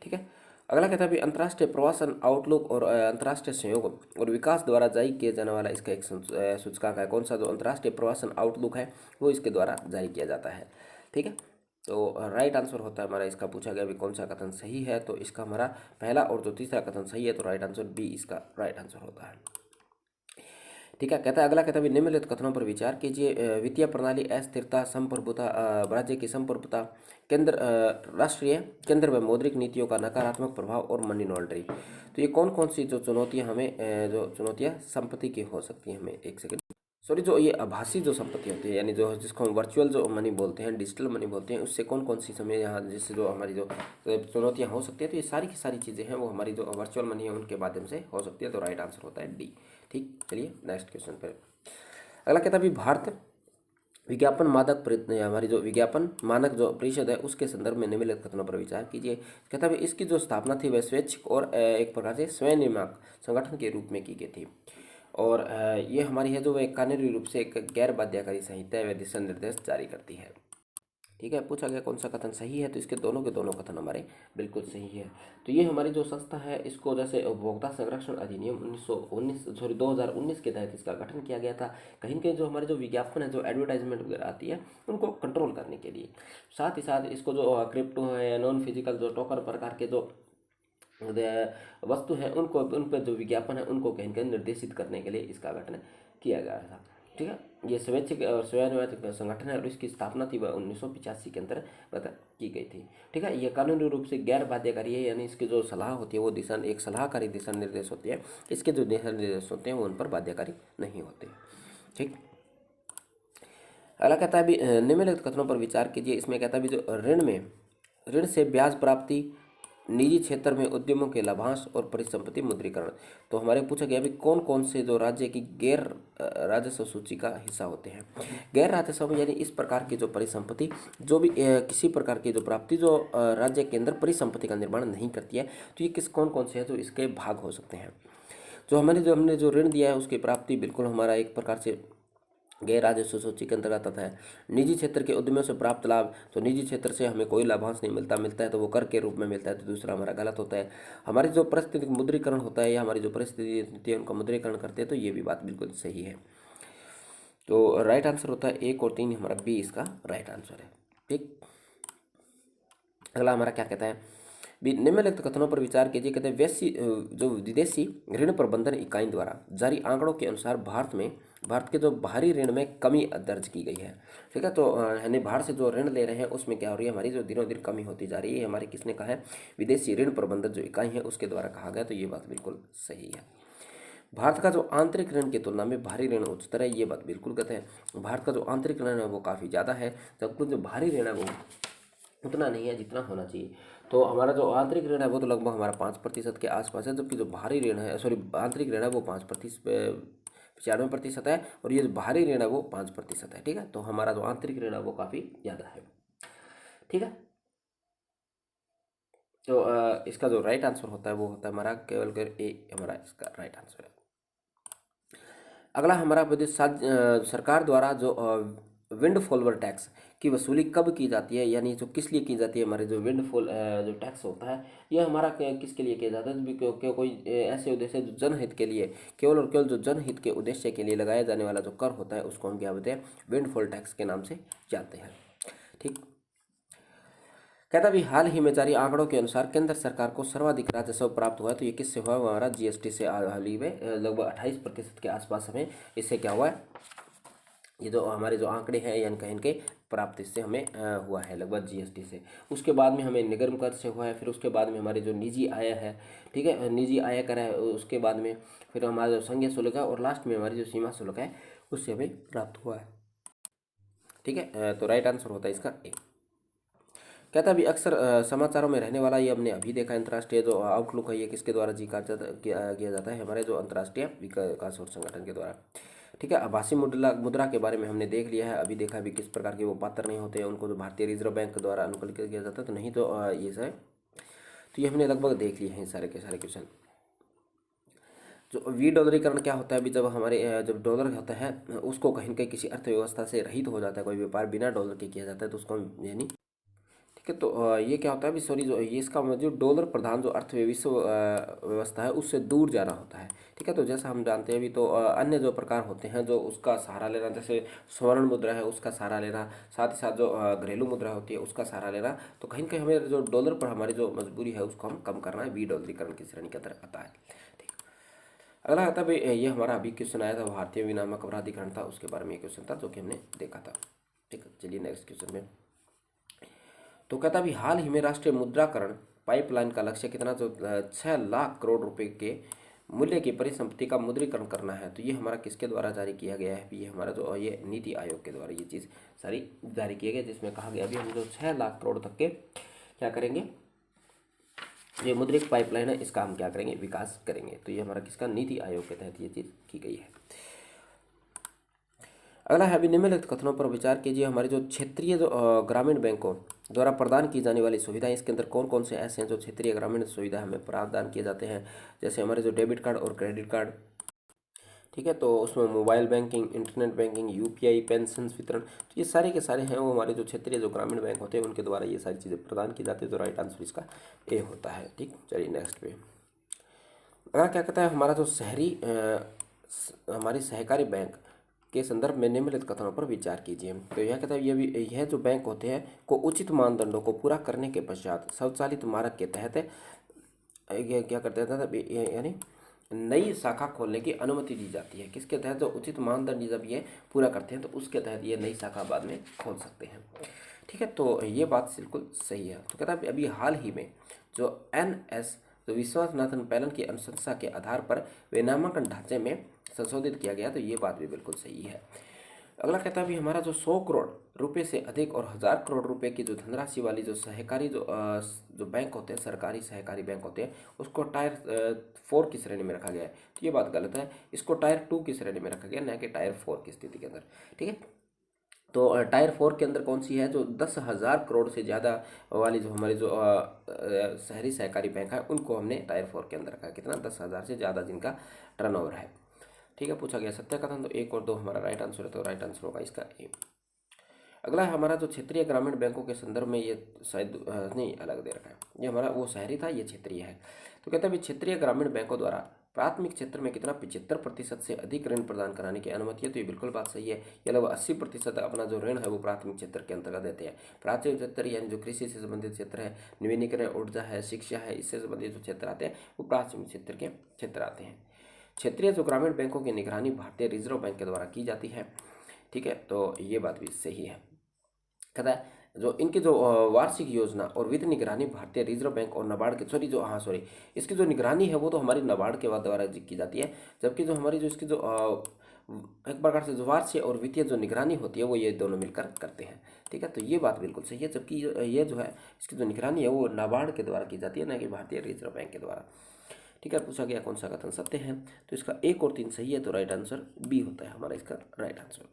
ठीक है। अगला कहता है अंतर्राष्ट्रीय प्रवासन आउटलुक और अंतर्राष्ट्रीय सहयोग और विकास द्वारा जारी किया जाने वाला इसका एक सूचकांक है। कौन सा? जो अंतर्राष्ट्रीय प्रवासन आउटलुक है वो इसके द्वारा जारी किया जाता है, ठीक है। तो राइट आंसर होता है हमारा, इसका पूछा गया भी कौन सा कथन सही है, तो इसका हमारा पहला और जो तीसरा कथन सही है, तो राइट आंसर बी इसका राइट आंसर होता है, ठीक है। कहता है अगला कहता है निम्नलिखित कथनों पर विचार कीजिए। वित्तीय प्रणाली अस्थिरता, संप्रभुता, राज्य की संप्रभुता, केंद्र राष्ट्रीय केंद्र में मौद्रिक नीतियों का नकारात्मक प्रभाव और मनी लॉन्ड्रिंग। तो ये कौन कौन सी जो चुनौतियां हमें जो चुनौतियां संपत्ति की हो सकती हैं, हमें एक सेकंड, सॉरी, जो ये आभासी जो संपत्ति होती है, यानी जो जिसको हम वर्चुअल जो मनी बोलते हैं, डिजिटल मनी बोलते हैं, उससे कौन कौन सी समय यहाँ जिससे जो हमारी जो चुनौतियाँ हो सकती है, तो ये सारी की सारी चीज़ें हैं वो हमारी जो वर्चुअल मनी है उनके माध्यम से हो सकती है। तो राइट आंसर होता है डी, ठीक। चलिए नेक्स्ट क्वेश्चन पर। अगला कहता है भारत विज्ञापन मानक हमारी जो विज्ञापन मानक जो परिषद है उसके संदर्भ में निम्नलिखित कथनों पर विचार कीजिए। कहता है इसकी जो स्थापना थी वह स्वैच्छिक और एक प्रकार से स्वयंनियामक संगठन के रूप में की गई थी, और ये हमारी है जो वह कानूनी रूप से एक गैर बाध्यकारी संहिता व दिशा निर्देश जारी करती है, ठीक है। पूछा गया कौन सा कथन सही है, तो इसके दोनों के दोनों कथन हमारे बिल्कुल सही है। तो ये हमारी जो संस्था है इसको जैसे उपभोक्ता संरक्षण अधिनियम 2019 के तहत इसका गठन किया गया था, कहीं न कहीं जो हमारे जो विज्ञापन है, जो एडवर्टाइजमेंट वगैरह आती है उनको कंट्रोल करने के लिए। साथ ही साथ इसको जो क्रिप्टो है, नॉन फिजिकल जो टोकन प्रकार के जो वस्तु हैं उनको, उन पर जो विज्ञापन है उनको कहीं कहीं निर्देशित करने के लिए इसका गठन किया गया था, ठीक है। ये स्वैच्छिक और स्वयंसेवक संगठन है और इसकी स्थापना थी वह 1985 के अंतर्गत की गई थी, ठीक है। ये कानूनी रूप से गैर बाध्यकारी है, यानी इसकी जो सलाह होती है वो एक सलाहकारी दिशा निर्देश होती है, इसके जो दिशा निर्देश होते हैं वो उन पर बाध्यकारी नहीं होते, ठीक। अगला कहता है निम्नलिखित कथनों पर विचार कीजिए। इसमें कहता है जो ऋण से ब्याज प्राप्ति, निजी क्षेत्र में उद्यमों के लाभांश और परिसंपत्ति मुद्रीकरण। तो हमारे पूछा गया भी कौन कौन से जो राज्य की गैर राजस्व सूची का हिस्सा होते हैं। गैर राजस्व में यानी इस प्रकार की जो परिसंपत्ति, जो भी किसी प्रकार की जो प्राप्ति जो राज्य के अंदर परिसंपत्ति का निर्माण नहीं करती है, तो ये कौन कौन से हैं जो इसके भाग हो सकते हैं। जो हमने जो ऋण दिया है उसकी प्राप्ति बिल्कुल हमारा एक प्रकार से गैर राजस्व सूची के अंतर्गत आता है। निजी क्षेत्र के उद्यमियों से प्राप्त लाभ, तो निजी क्षेत्र से हमें कोई लाभांश नहीं मिलता है तो वो कर के रूप में मिलता है, तो दूसरा हमारा गलत होता है। हमारी जो परिस्थिति मुद्रीकरण होता है या हमारी जो परिस्थिति है उनका मुद्रीकरण करते हैं, तो ये भी बात बिल्कुल सही है। तो राइट आंसर होता है 1 और 3, हमारा बी इसका राइट आंसर है, ठीक। अगला हमारा क्या कहता है भी निम्नलिखित कथनों पर विचार कीजिए। कहते हैं जो विदेशी ऋण प्रबंधन इकाई द्वारा जारी आंकड़ों के अनुसार भारत के जो बाहरी ऋण में कमी दर्ज की गई है, ठीक है। तो यानी बाहर से जो ऋण ले रहे हैं उसमें क्या हो रही है, हमारी जो दिनों दिन कमी होती जा रही है, हमारी किसने कहा है, विदेशी ऋण प्रबंधन जो इकाई है उसके द्वारा कहा गया, तो ये बात बिल्कुल सही है। भारत का जो आंतरिक ऋण की तुलना में बाहरी ऋण उच्चतर है, ये बात बिल्कुल गलत है। भारत का जो आंतरिक ऋण है वो काफ़ी ज़्यादा है, जबकि जो बाहरी ऋण है वो उतना नहीं है जितना होना चाहिए। तो हमारा जो आंतरिक ऋण है वो तो लगभग हमारा 5% के आसपास है, जबकि जो बाहरी ऋण है, सॉरी, आंतरिक ऋण है वो 95% है, और ये जो बाहरी ऋण है वो 5% है, ठीक है। तो हमारा जो आंतरिक ऋण है वो काफ़ी ज़्यादा है, ठीक है। तो इसका जो राइट आंसर होता है वो होता है हमारा केवल ए, हमारा इसका राइट आंसर है। अगला हमारा सरकार द्वारा जो विंड फॉलोवर टैक्स की वसूली कब की जाती है, यानी जो किस लिए की जाती है, हमारे जो विंडफॉल जो टैक्स होता है ये हमारा किसके लिए किया जाता है, क्यों कोई ऐसे उद्देश्य जो जनहित के लिए, केवल और केवल जो जनहित के उद्देश्य के लिए लगाया जाने वाला जो कर होता है उसको हम क्या बोलते हैं, विंडफॉल टैक्स के नाम से जानते हैं, ठीक। कहता भी हाल ही में जारी आंकड़ों के अनुसार केंद्र सरकार को सर्वाधिक राजस्व प्राप्त हुआ है, तो ये किससे हुआ, हमारा GST से हाल ही में लगभग 28% के आसपास हमें इससे क्या हुआ है, ये जो हमारे जो आंकड़े हैं यानी कहीं के प्राप्त इससे हमें हुआ है लगभग GST से। उसके बाद में हमें निगम कर से हुआ है, फिर उसके बाद में हमारे जो निजी आय है, ठीक है, निजी आय कर है, उसके बाद में फिर हमारा जो संघीय शुल्क है, और लास्ट में हमारी जो सीमा शुल्क है उससे हमें प्राप्त हुआ है, ठीक है। तो राइट आंसर होता है इसका ए। कहता भी अक्सर समाचारों में रहने वाला, ये हमने अभी देखा, अंतर्राष्ट्रीय जो आउटलुक है ये किसके द्वारा किया जाता है, हमारे जो अंतर्राष्ट्रीय विकास और संगठन के द्वारा। ठीक है, आभासी मुद्रा मुद्रा के बारे में हमने देख लिया है, अभी देखा भी किस प्रकार के वो पात्र नहीं होते हैं, उनको तो भारतीय रिजर्व बैंक द्वारा अनुकूलित किया जाता है, तो नहीं तो ये सब, तो ये हमने लगभग देख लिए हैं सारे के सारे क्वेश्चन। जो विडॉलरीकरण क्या होता है, अभी जब हमारे जब डॉलर होता है उसको कहीं न कहीं किसी अर्थव्यवस्था से रहित हो जाता है, कोई व्यापार बिना डॉलर के किया जाता है, तो उसको हम यानी, ठीक है, तो ये क्या होता है अभी, सॉरी, जो ये इसका मतलब जो डॉलर प्रधान जो व्यवस्था है उससे दूर जाना होता है। ठीक है, तो जैसा हम जानते हैं अभी, तो अन्य जो प्रकार होते हैं जो उसका सहारा लेना, जैसे स्वर्ण मुद्रा है उसका सहारा लेना, साथ ही साथ जो घरेलू मुद्रा होती है उसका सहारा लेना, तो कहीं ना कहीं हमें जो डॉलर पर हमारी जो मजबूरी है उसको हम कम करना है, विडॉलरीकरण की श्रेणी के अंदर आता है। ठीक, अगला आता है भाई, ये हमारा अभी क्वेश्चन आया था, भारतीय विनियामक अपराधीकरण था, उसके बारे में ये क्वेश्चन था जो कि हमने देखा था। ठीक है, चलिए नेक्स्ट क्वेश्चन में, तो कहता भी हाल ही में राष्ट्रीय मुद्राकरण पाइपलाइन का लक्ष्य कितना, जो 6 लाख करोड़ रुपए के मूल्य की परिसंपत्ति का मुद्रीकरण करना है, तो ये हमारा किसके द्वारा जारी किया गया है, ये हमारा जो ये नीति आयोग के द्वारा ये चीज़ सारी जारी किए गए, जिसमें कहा गया अभी हम जो 6 लाख करोड़ तक के क्या करेंगे, ये मुद्रिक पाइपलाइन है इसका हम क्या करेंगे, विकास करेंगे, तो ये हमारा किसका, नीति आयोग के तहत ये चीज़ की गई है। अगला है, अभी निम्नलिखित कथनों पर विचार कीजिए, हमारे जो क्षेत्रीय जो ग्रामीण बैंकों द्वारा प्रदान की जाने वाली सुविधाएं, इसके अंदर कौन कौन से ऐसे हैं जो क्षेत्रीय ग्रामीण सुविधा हमें प्रदान किए जाते हैं, जैसे हमारे जो डेबिट कार्ड और क्रेडिट कार्ड। ठीक है, तो उसमें mobile banking, internet banking, UPI, pension वितरण, तो ये सारे के सारे हैं वो हमारे जो क्षेत्रीय जो ग्रामीण बैंक होते हैं उनके द्वारा ये सारी चीज़ें प्रदान की जाती है, तो राइट आंसर इसका ए होता है। ठीक, चलिए नेक्स्ट पे, अगला क्या कहता है, हमारा जो हमारी सहकारी बैंक के संदर्भ में निम्नलिखित कथनों पर विचार कीजिए, तो यह कहता है यह जो बैंक होते हैं को उचित मानदंडों को पूरा करने के पश्चात स्वचालित मार्ग के तहत ये क्या करते हैं, यानी नई शाखा खोलने की अनुमति दी जाती है, किसके तहत, जो उचित मानदंड जब ये पूरा करते हैं तो उसके तहत ये नई शाखा बाद में खोल सकते हैं। ठीक है, तो ये बात बिल्कुल सही है। तो कहता है अभी हाल ही में जो NS तो विश्वनाथन पैनल की अनुशंसा के आधार पर विनियामक ढांचे में संशोधित किया गया, तो ये बात भी बिल्कुल सही है। अगला कहता है भी हमारा जो 100 करोड़ रुपए से अधिक और 1000 करोड़ रुपए की जो धनराशि वाली जो सहकारी जो बैंक होते हैं, सरकारी सहकारी बैंक होते हैं, उसको टायर 4 की श्रेणी में रखा गया है, तो ये बात गलत है, इसको टायर 2 की श्रेणी में रखा गया, न कि टायर 4 की स्थिति के अंदर। ठीक है, तो टायर 4 के अंदर कौन सी है, जो 10,000 करोड़ से ज़्यादा वाली जो हमारी जो शहरी सहकारी बैंक है उनको हमने टायर 4 के अंदर रखा है, कितना, 10,000 से ज़्यादा जिनका टर्नओवर है। ठीक है, पूछा गया सत्य कथन, तो 1 और 2 हमारा राइट आंसर है, तो राइट आंसर होगा इसका ए। अगला है हमारा जो क्षेत्रीय ग्रामीण बैंकों के संदर्भ में, ये शायद नहीं अलग दे रखा है, ये हमारा वो शहरी था, ये क्षेत्रीय है। तो कहते हैं क्षेत्रीय ग्रामीण बैंकों द्वारा प्राथमिक क्षेत्र में कितना 75% से अधिक ऋण प्रदान कराने की अनुमति है, तो ये बिल्कुल बात सही है। ये लगभग 80% अपना जो ऋण है वो प्राथमिक क्षेत्र के अंतर्गत देते हैं। प्राथमिक क्षेत्र यानी जो कृषि से संबंधित क्षेत्र है, नवीनीकरण ऊर्जा है, शिक्षा है, इससे संबंधित जो क्षेत्र आते हैं वो प्राथमिक क्षेत्र के क्षेत्र आते हैं। क्षेत्रीय जो ग्रामीण बैंकों की निगरानी भारतीय रिजर्व बैंक के द्वारा की जाती है। ठीक है, तो ये बात भी सही है। कहता है जो इनकी जो वार्षिक योजना और वित्त निगरानी भारतीय रिजर्व बैंक और नाबार्ड के सॉरी इसकी जो निगरानी है वो तो हमारी नाबार्ड के द्वारा की जाती है, जबकि जो हमारी जो इसकी जो एक प्रकार से जो वार्षिक और वित्तीय जो निगरानी होती है वो ये दोनों मिलकर करते हैं। ठीक है, तो ये बात बिल्कुल सही है, जबकि ये जो है इसकी जो निगरानी है वो नाबार्ड के द्वारा की जाती है, न कि भारतीय रिजर्व बैंक के द्वारा। ठीक है, पूछा गया कौन सा कथन सत्य है, तो इसका 1 और 3 सही है, तो राइट आंसर बी होता है हमारा इसका राइट आंसर।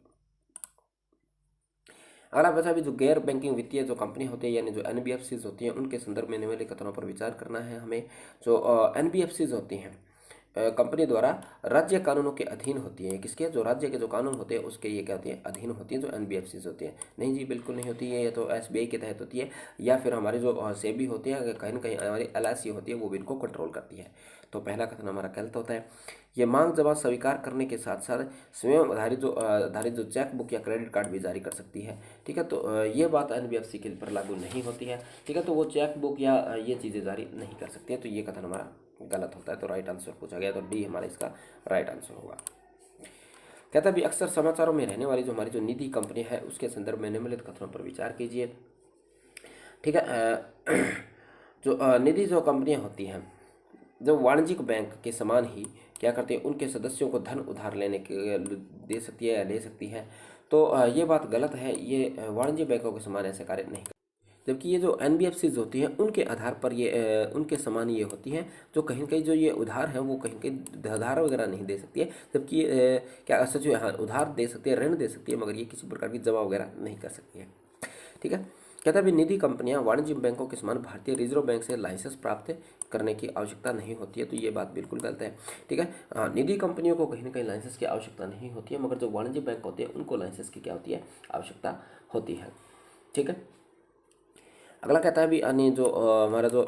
अगला बचा भी जो गैर बैंकिंग वित्तीय जो कंपनी होती है यानी जो NBFCs होती हैं उनके संदर्भ में निम्नलिखित कथनों पर विचार करना है हमें। जो NBFCs होती हैं कंपनी द्वारा राज्य कानूनों के अधीन होती है, किसके, जो राज्य के जो कानून होते हैं उसके ये क्या होती है, अधीन होती है जो NBFCs होती है। नहीं जी, बिल्कुल नहीं होती है, ये तो SBI के तहत होती है, या फिर हमारी जो सेबी होती है, कहीं ना कहीं हमारी LIC होती है वो भी इनको कंट्रोल करती है। तो पहला कथन हमारा गलत होता है। ये मांग जमा स्वीकार करने के साथ साथ स्वयं आधारित जो चेक बुक या क्रेडिट कार्ड भी जारी कर सकती है। ठीक है, तो ये बात NBFC के पर लागू नहीं होती है। ठीक है, तो वो चेक बुक या ये चीज़ें जारी नहीं कर सकती है, तो ये कथन हमारा गलत होता है, तो राइट आंसर पूछा गया, तो डी हमारा इसका राइट आंसर होगा। कहता है भी अक्सर समाचारों में रहने वाली जो हमारी जो निधि कंपनी है उसके संदर्भ में निम्नलिखित कथनों पर विचार कीजिए। ठीक है, जो निधि जो कंपनियां होती हैं जो वाणिज्यिक बैंक के समान ही क्या करती है, उनके सदस्यों को धन उधार लेने के दे सकती है या ले सकती है, तो ये बात गलत है, ये वाणिज्यिक बैंकों के समान ऐसे कार्य नहीं। जबकि ये जो एनबीएफसीज होती हैं उनके आधार पर ये उनके समान ये होती हैं, जो कहीं कहीं जो ये उधार है वो कहीं कहीं उधार वगैरह नहीं दे सकती है, जबकि क्या सच में, हाँ उधार दे सकती है, ऋण दे सकती है, मगर ये किसी प्रकार की जमा वगैरह नहीं कर सकती है। ठीक है, कहता है भी निधि कंपनियां वाणिज्यिक बैंकों के समान भारतीय रिजर्व बैंक से लाइसेंस प्राप्त करने की आवश्यकता नहीं होती है, तो ये बात बिल्कुल गलत है। ठीक है, हाँ निधि कंपनियों को कहीं ना कहीं लाइसेंस की आवश्यकता नहीं होती है, मगर जो वाणिज्यिक बैंक होते हैं उनको लाइसेंस की क्या होती है, आवश्यकता होती है। ठीक है, अगला कहता है भी अन्य जो हमारा जो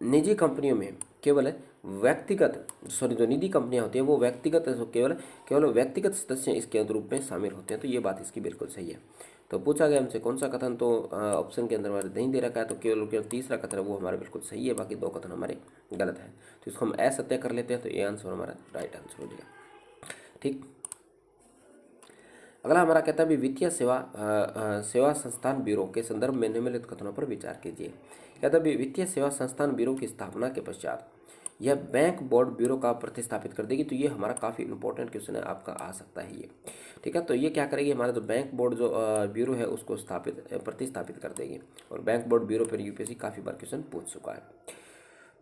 निजी कंपनियों में केवल व्यक्तिगत जो निधि कंपनियां होती हैं वो व्यक्तिगत केवल केवल व्यक्तिगत सदस्य इसके रूप में शामिल होते हैं, तो ये बात इसकी बिल्कुल सही है। तो पूछा गया हमसे कौन सा कथन, तो ऑप्शन के अंदर हमारे नहीं दे रखा है, तो केवल केवल तीसरा कथन है वो हमारा बिल्कुल सही है, बाकी दो कथन हमारे गलत है। तो इसको हम असत्य कर लेते हैं, तो ये आंसर हमारा राइट आंसर हो जाएगा। ठीक, अगला हमारा कहता है भी वित्तीय सेवा संस्थान ब्यूरो के संदर्भ में निम्नलिखित कथनों पर विचार कीजिए। कहता है भी वित्तीय सेवा संस्थान ब्यूरो की स्थापना के पश्चात यह बैंक बोर्ड ब्यूरो का प्रतिस्थापित कर देगी, तो ये हमारा काफ़ी इंपॉर्टेंट क्वेश्चन है, आपका आ सकता है ये। ठीक है, तो ये क्या करेगी, हमारा जो बैंक बोर्ड जो ब्यूरो है उसको प्रतिस्थापित कर देगी, और बैंक बोर्ड ब्यूरो पर यूपीएससी काफ़ी बार क्वेश्चन पूछ चुका है,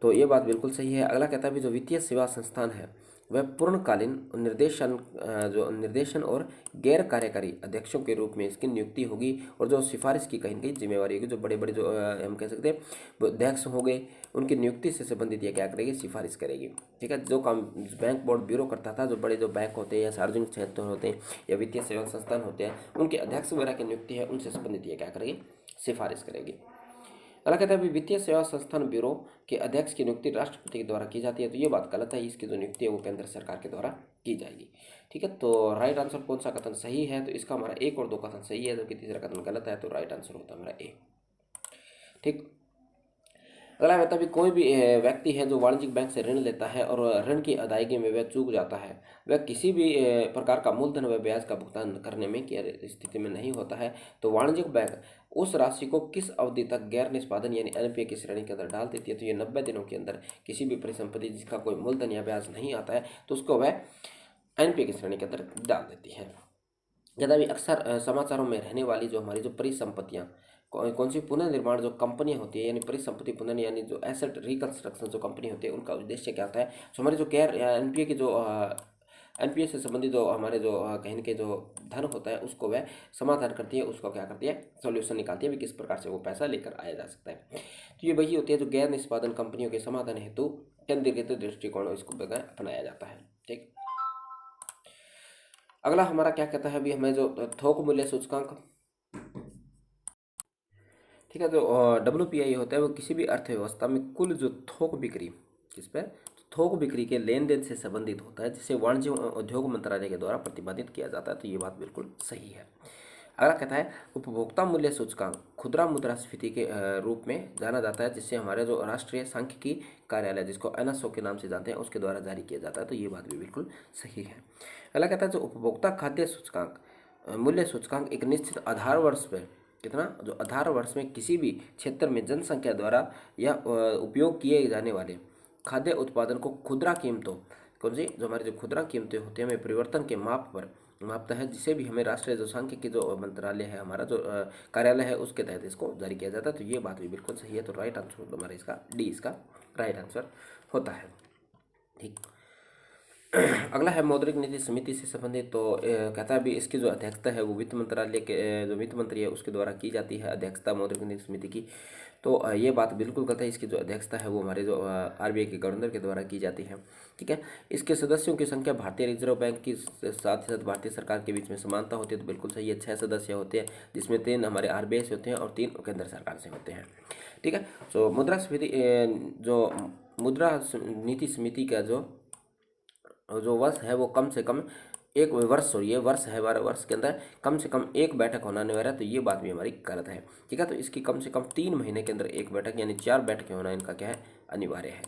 तो ये बात बिल्कुल सही है। अगला कहता है भी जो वित्तीय सेवा संस्थान है वह पूर्णकालीन निर्देशन और गैर कार्यकारी अध्यक्षों के रूप में इसकी नियुक्ति होगी, और जो सिफारिश की कहीं कहीं जिम्मेवारी होगी, जो बड़े बड़े जो हम कह सकते हैं वो अध्यक्ष हो गए, उनकी नियुक्ति से संबंधित ये क्या करेगी, सिफारिश करेगी। ठीक है, जो काम बैंक बोर्ड ब्यूरो करता था, जो बड़े जो बैंक होते हैं या सार्वजनिक क्षेत्र होते हैं या वित्तीय सेवा संस्थान होते हैं, उनके अध्यक्ष वगैरह की नियुक्ति है उनसे संबंधित ये क्या करेगी, सिफारिश करेगी। अगला कहता है वित्तीय सेवा संस्थान ब्यूरो के अध्यक्ष की नियुक्ति राष्ट्रपति के द्वारा की जाती है, तो ये बात गलत है, इसकी जो नियुक्ति है वो केंद्र सरकार के द्वारा की जाएगी। ठीक है, तो राइट आंसर कौन सा कथन सही है, तो इसका हमारा एक और दो कथन सही है, जबकि तीसरा कथन गलत है, तो राइट आंसर होता है हमारा ए। ठीक, अगला कहता है कोई भी व्यक्ति है जो वाणिज्यिक बैंक से ऋण लेता है और ऋण की अदायगी में वह चूक जाता है, वह किसी भी प्रकार का मूलधन व ब्याज का भुगतान करने में की स्थिति में नहीं होता है, तो वाणिज्यिक बैंक उस राशि को किस अवधि तक गैर निष्पादन यानी एनपीए की श्रेणी के अंदर डाल देती है, तो ये 90 दिनों के अंदर किसी भी परिसंपत्ति जिसका कोई मूलधन या ब्याज नहीं आता है तो उसको वह एनपीए की श्रेणी के अंदर डाल देती है। ज़्यादा भी अक्सर समाचारों में रहने वाली जो हमारी जो परिसंपत्तियाँ कौन सी पुनर्निर्माण जो कंपनियां होती है यानी परिसंपत्ति पुनर् यानी जो एसेट रिकंस्ट्रक्शन जो कंपनी होती है उनका उद्देश्य क्या होता है, जो हमारे जो गैर एनपीए की जो एनपीए से संबंधित जो हमारे जो कहीं ना कहीं जो धन होता है उसको वह समाधान करती है, उसको क्या करती है, सॉल्यूशन निकालती है भी किस प्रकार से वो पैसा लेकर आया जा सकता है। तो ये वही होती है जो गैर निष्पादन कंपनियों के समाधान हेतु केंद्रीकृत दृष्टिकोण इसको अपनाया जाता है। ठीक, अगला हमारा क्या कहता है अभी हमें जो थोक मूल्य सूचकांक, ठीक है, जो WPI होता है वो किसी भी अर्थव्यवस्था में कुल जो थोक बिक्री किस पे थोक बिक्री के लेन देन से संबंधित होता है, जिसे वाणिज्य उद्योग मंत्रालय के द्वारा प्रतिपादित किया जाता है, तो ये बात बिल्कुल सही है। अगला कहता है उपभोक्ता मूल्य सूचकांक खुदरा मुद्रास्फीति के रूप में जाना जाता है, जिससे हमारे जो राष्ट्रीय सांख्यिकी कार्यालय जिसको NSO के नाम से जानते हैं उसके द्वारा जारी किया जाता है, तो ये बात भी बिल्कुल सही है। अगला कहता है जो उपभोक्ता खाद्य सूचकांक मूल्य सूचकांक एक निश्चित आधार वर्ष पर कितना जो आधार वर्ष में किसी भी क्षेत्र में जनसंख्या द्वारा या उपयोग किए जाने वाले खाद्य उत्पादन को खुदरा कीमतों कौन सी जो हमारी जो खुदरा कीमतें होती हैं हमें परिवर्तन के माप पर मापता है, जिसे भी हमें राष्ट्रीय जो सांख्यिकी जो मंत्रालय है हमारा जो कार्यालय है उसके तहत इसको जारी किया जाता है, तो ये बात भी बिल्कुल सही है, तो राइट आंसर हमारा इसका डी इसका राइट आंसर होता है। ठीक, अगला है मौद्रिक नीति समिति से संबंधित, तो कहता है भी इसकी जो अध्यक्षता है वो वित्त मंत्रालय के जो वित्त मंत्री है उसके द्वारा की जाती है अध्यक्षता मौद्रिक नीति समिति की, तो ये बात बिल्कुल गलत है, इसकी जो अध्यक्षता है वो हमारे जो RBI के गवर्नर के द्वारा की जाती है। ठीक है, इसके सदस्यों की संख्या भारतीय रिजर्व बैंक की साथ ही साथ भारतीय सरकार के बीच में समानता होती है, तो बिल्कुल सही है, 6 सदस्य होते हैं जिसमें 3 हमारे RBI से होते हैं और 3 केंद्र सरकार से होते हैं। ठीक है, तो मुद्रास्फीति जो मुद्रा नीति समिति का जो वर्ष है वो कम से कम एक वर्ष और ये वर्ष है 12 वर्ष के अंदर कम से कम एक बैठक होना अनिवार्य है, तो ये बात भी हमारी गलत है। ठीक है, तो इसकी कम से कम 3 महीने के अंदर एक बैठक यानी 4 बैठकें होना इनका क्या है, अनिवार्य है।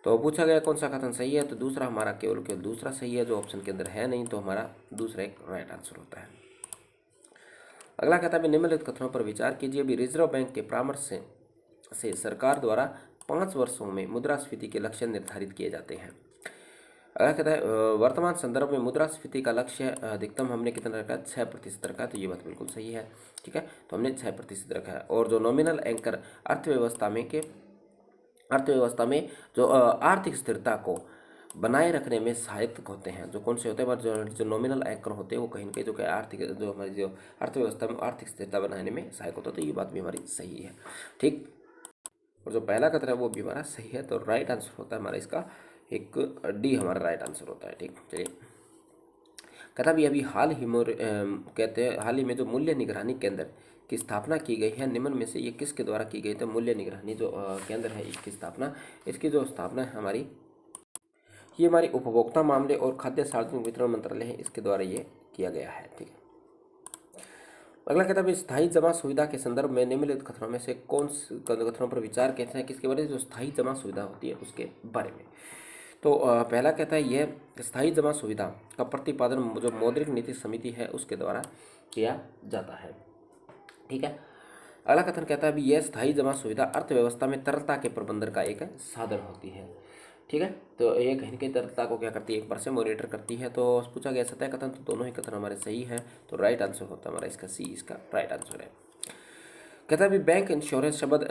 तो पूछा गया कौन सा कथन सही है, तो दूसरा हमारा केवल दूसरा सही है, जो ऑप्शन के अंदर है नहीं, तो हमारा दूसरा एक राइट आंसर होता है। अगला कहता है निम्नलिखित कथनों पर विचार कीजिए। भी रिजर्व बैंक के परामर्श से सरकार द्वारा 5 वर्षों में मुद्रास्फीति के लक्ष्य निर्धारित किए जाते हैं। अगला कहता है वर्तमान संदर्भ में मुद्रास्फीति का लक्ष्य अधिकतम हमने कितना रखा है, 6% रखा है। तो ये बात बिल्कुल सही है। ठीक है, तो हमने 6% रखा है। और जो नॉमिनल एंकर अर्थव्यवस्था में जो आर्थिक स्थिरता को बनाए रखने में सहायक होते हैं, जो कौन से होते हैं, जो नॉमिनल एंकर होते हैं वो कहीं ना कहीं जो कि जो हमारी जो अर्थव्यवस्था में आर्थिक स्थिरता बनाने में सहायक होता है। तो ये बात भी हमारी सही है। ठीक, और जो पहला कथन है वो भी हमारा सही है। तो राइट आंसर होता है हमारा इसका एक डी हमारा राइट आंसर होता है। ठीक, चलिए कहता भी अभी कहते हैं हाल ही में जो मूल्य निगरानी केंद्र की स्थापना की गई है, निम्न में से ये किसके द्वारा की गई? तो मूल्य निगरानी जो केंद्र है इसकी जो स्थापना है हमारी, ये हमारी उपभोक्ता मामले और खाद्य सार्वजनिक वितरण मंत्रालय है, इसके द्वारा ये किया गया है। ठीक है, अगला कहता है स्थायी जमा सुविधा के संदर्भ में निम्नलिखित कथनों में से कौन से कथनों पर विचार कहते हैं, किसके बारे में? जो स्थायी जमा सुविधा होती है उसके बारे में। तो पहला कहता है यह स्थायी जमा सुविधा का प्रतिपादन जो मौद्रिक नीति समिति है उसके द्वारा किया जाता है। ठीक है, अगला कथन कहता है यह स्थायी जमा सुविधा अर्थव्यवस्था में तरलता के प्रबंधन का एक साधन होती है। ठीक है, तो ये कहीं ना कहीं तरलता को क्या करती है, एक बार से मॉनिटर करती है। तो पूछा गया सतह कथन, तो दोनों ही कथन हमारे सही है। तो राइट आंसर होता है हमारा इसका सी, इसका राइट आंसर है। कहता है बैंक इंश्योरेंस शब्द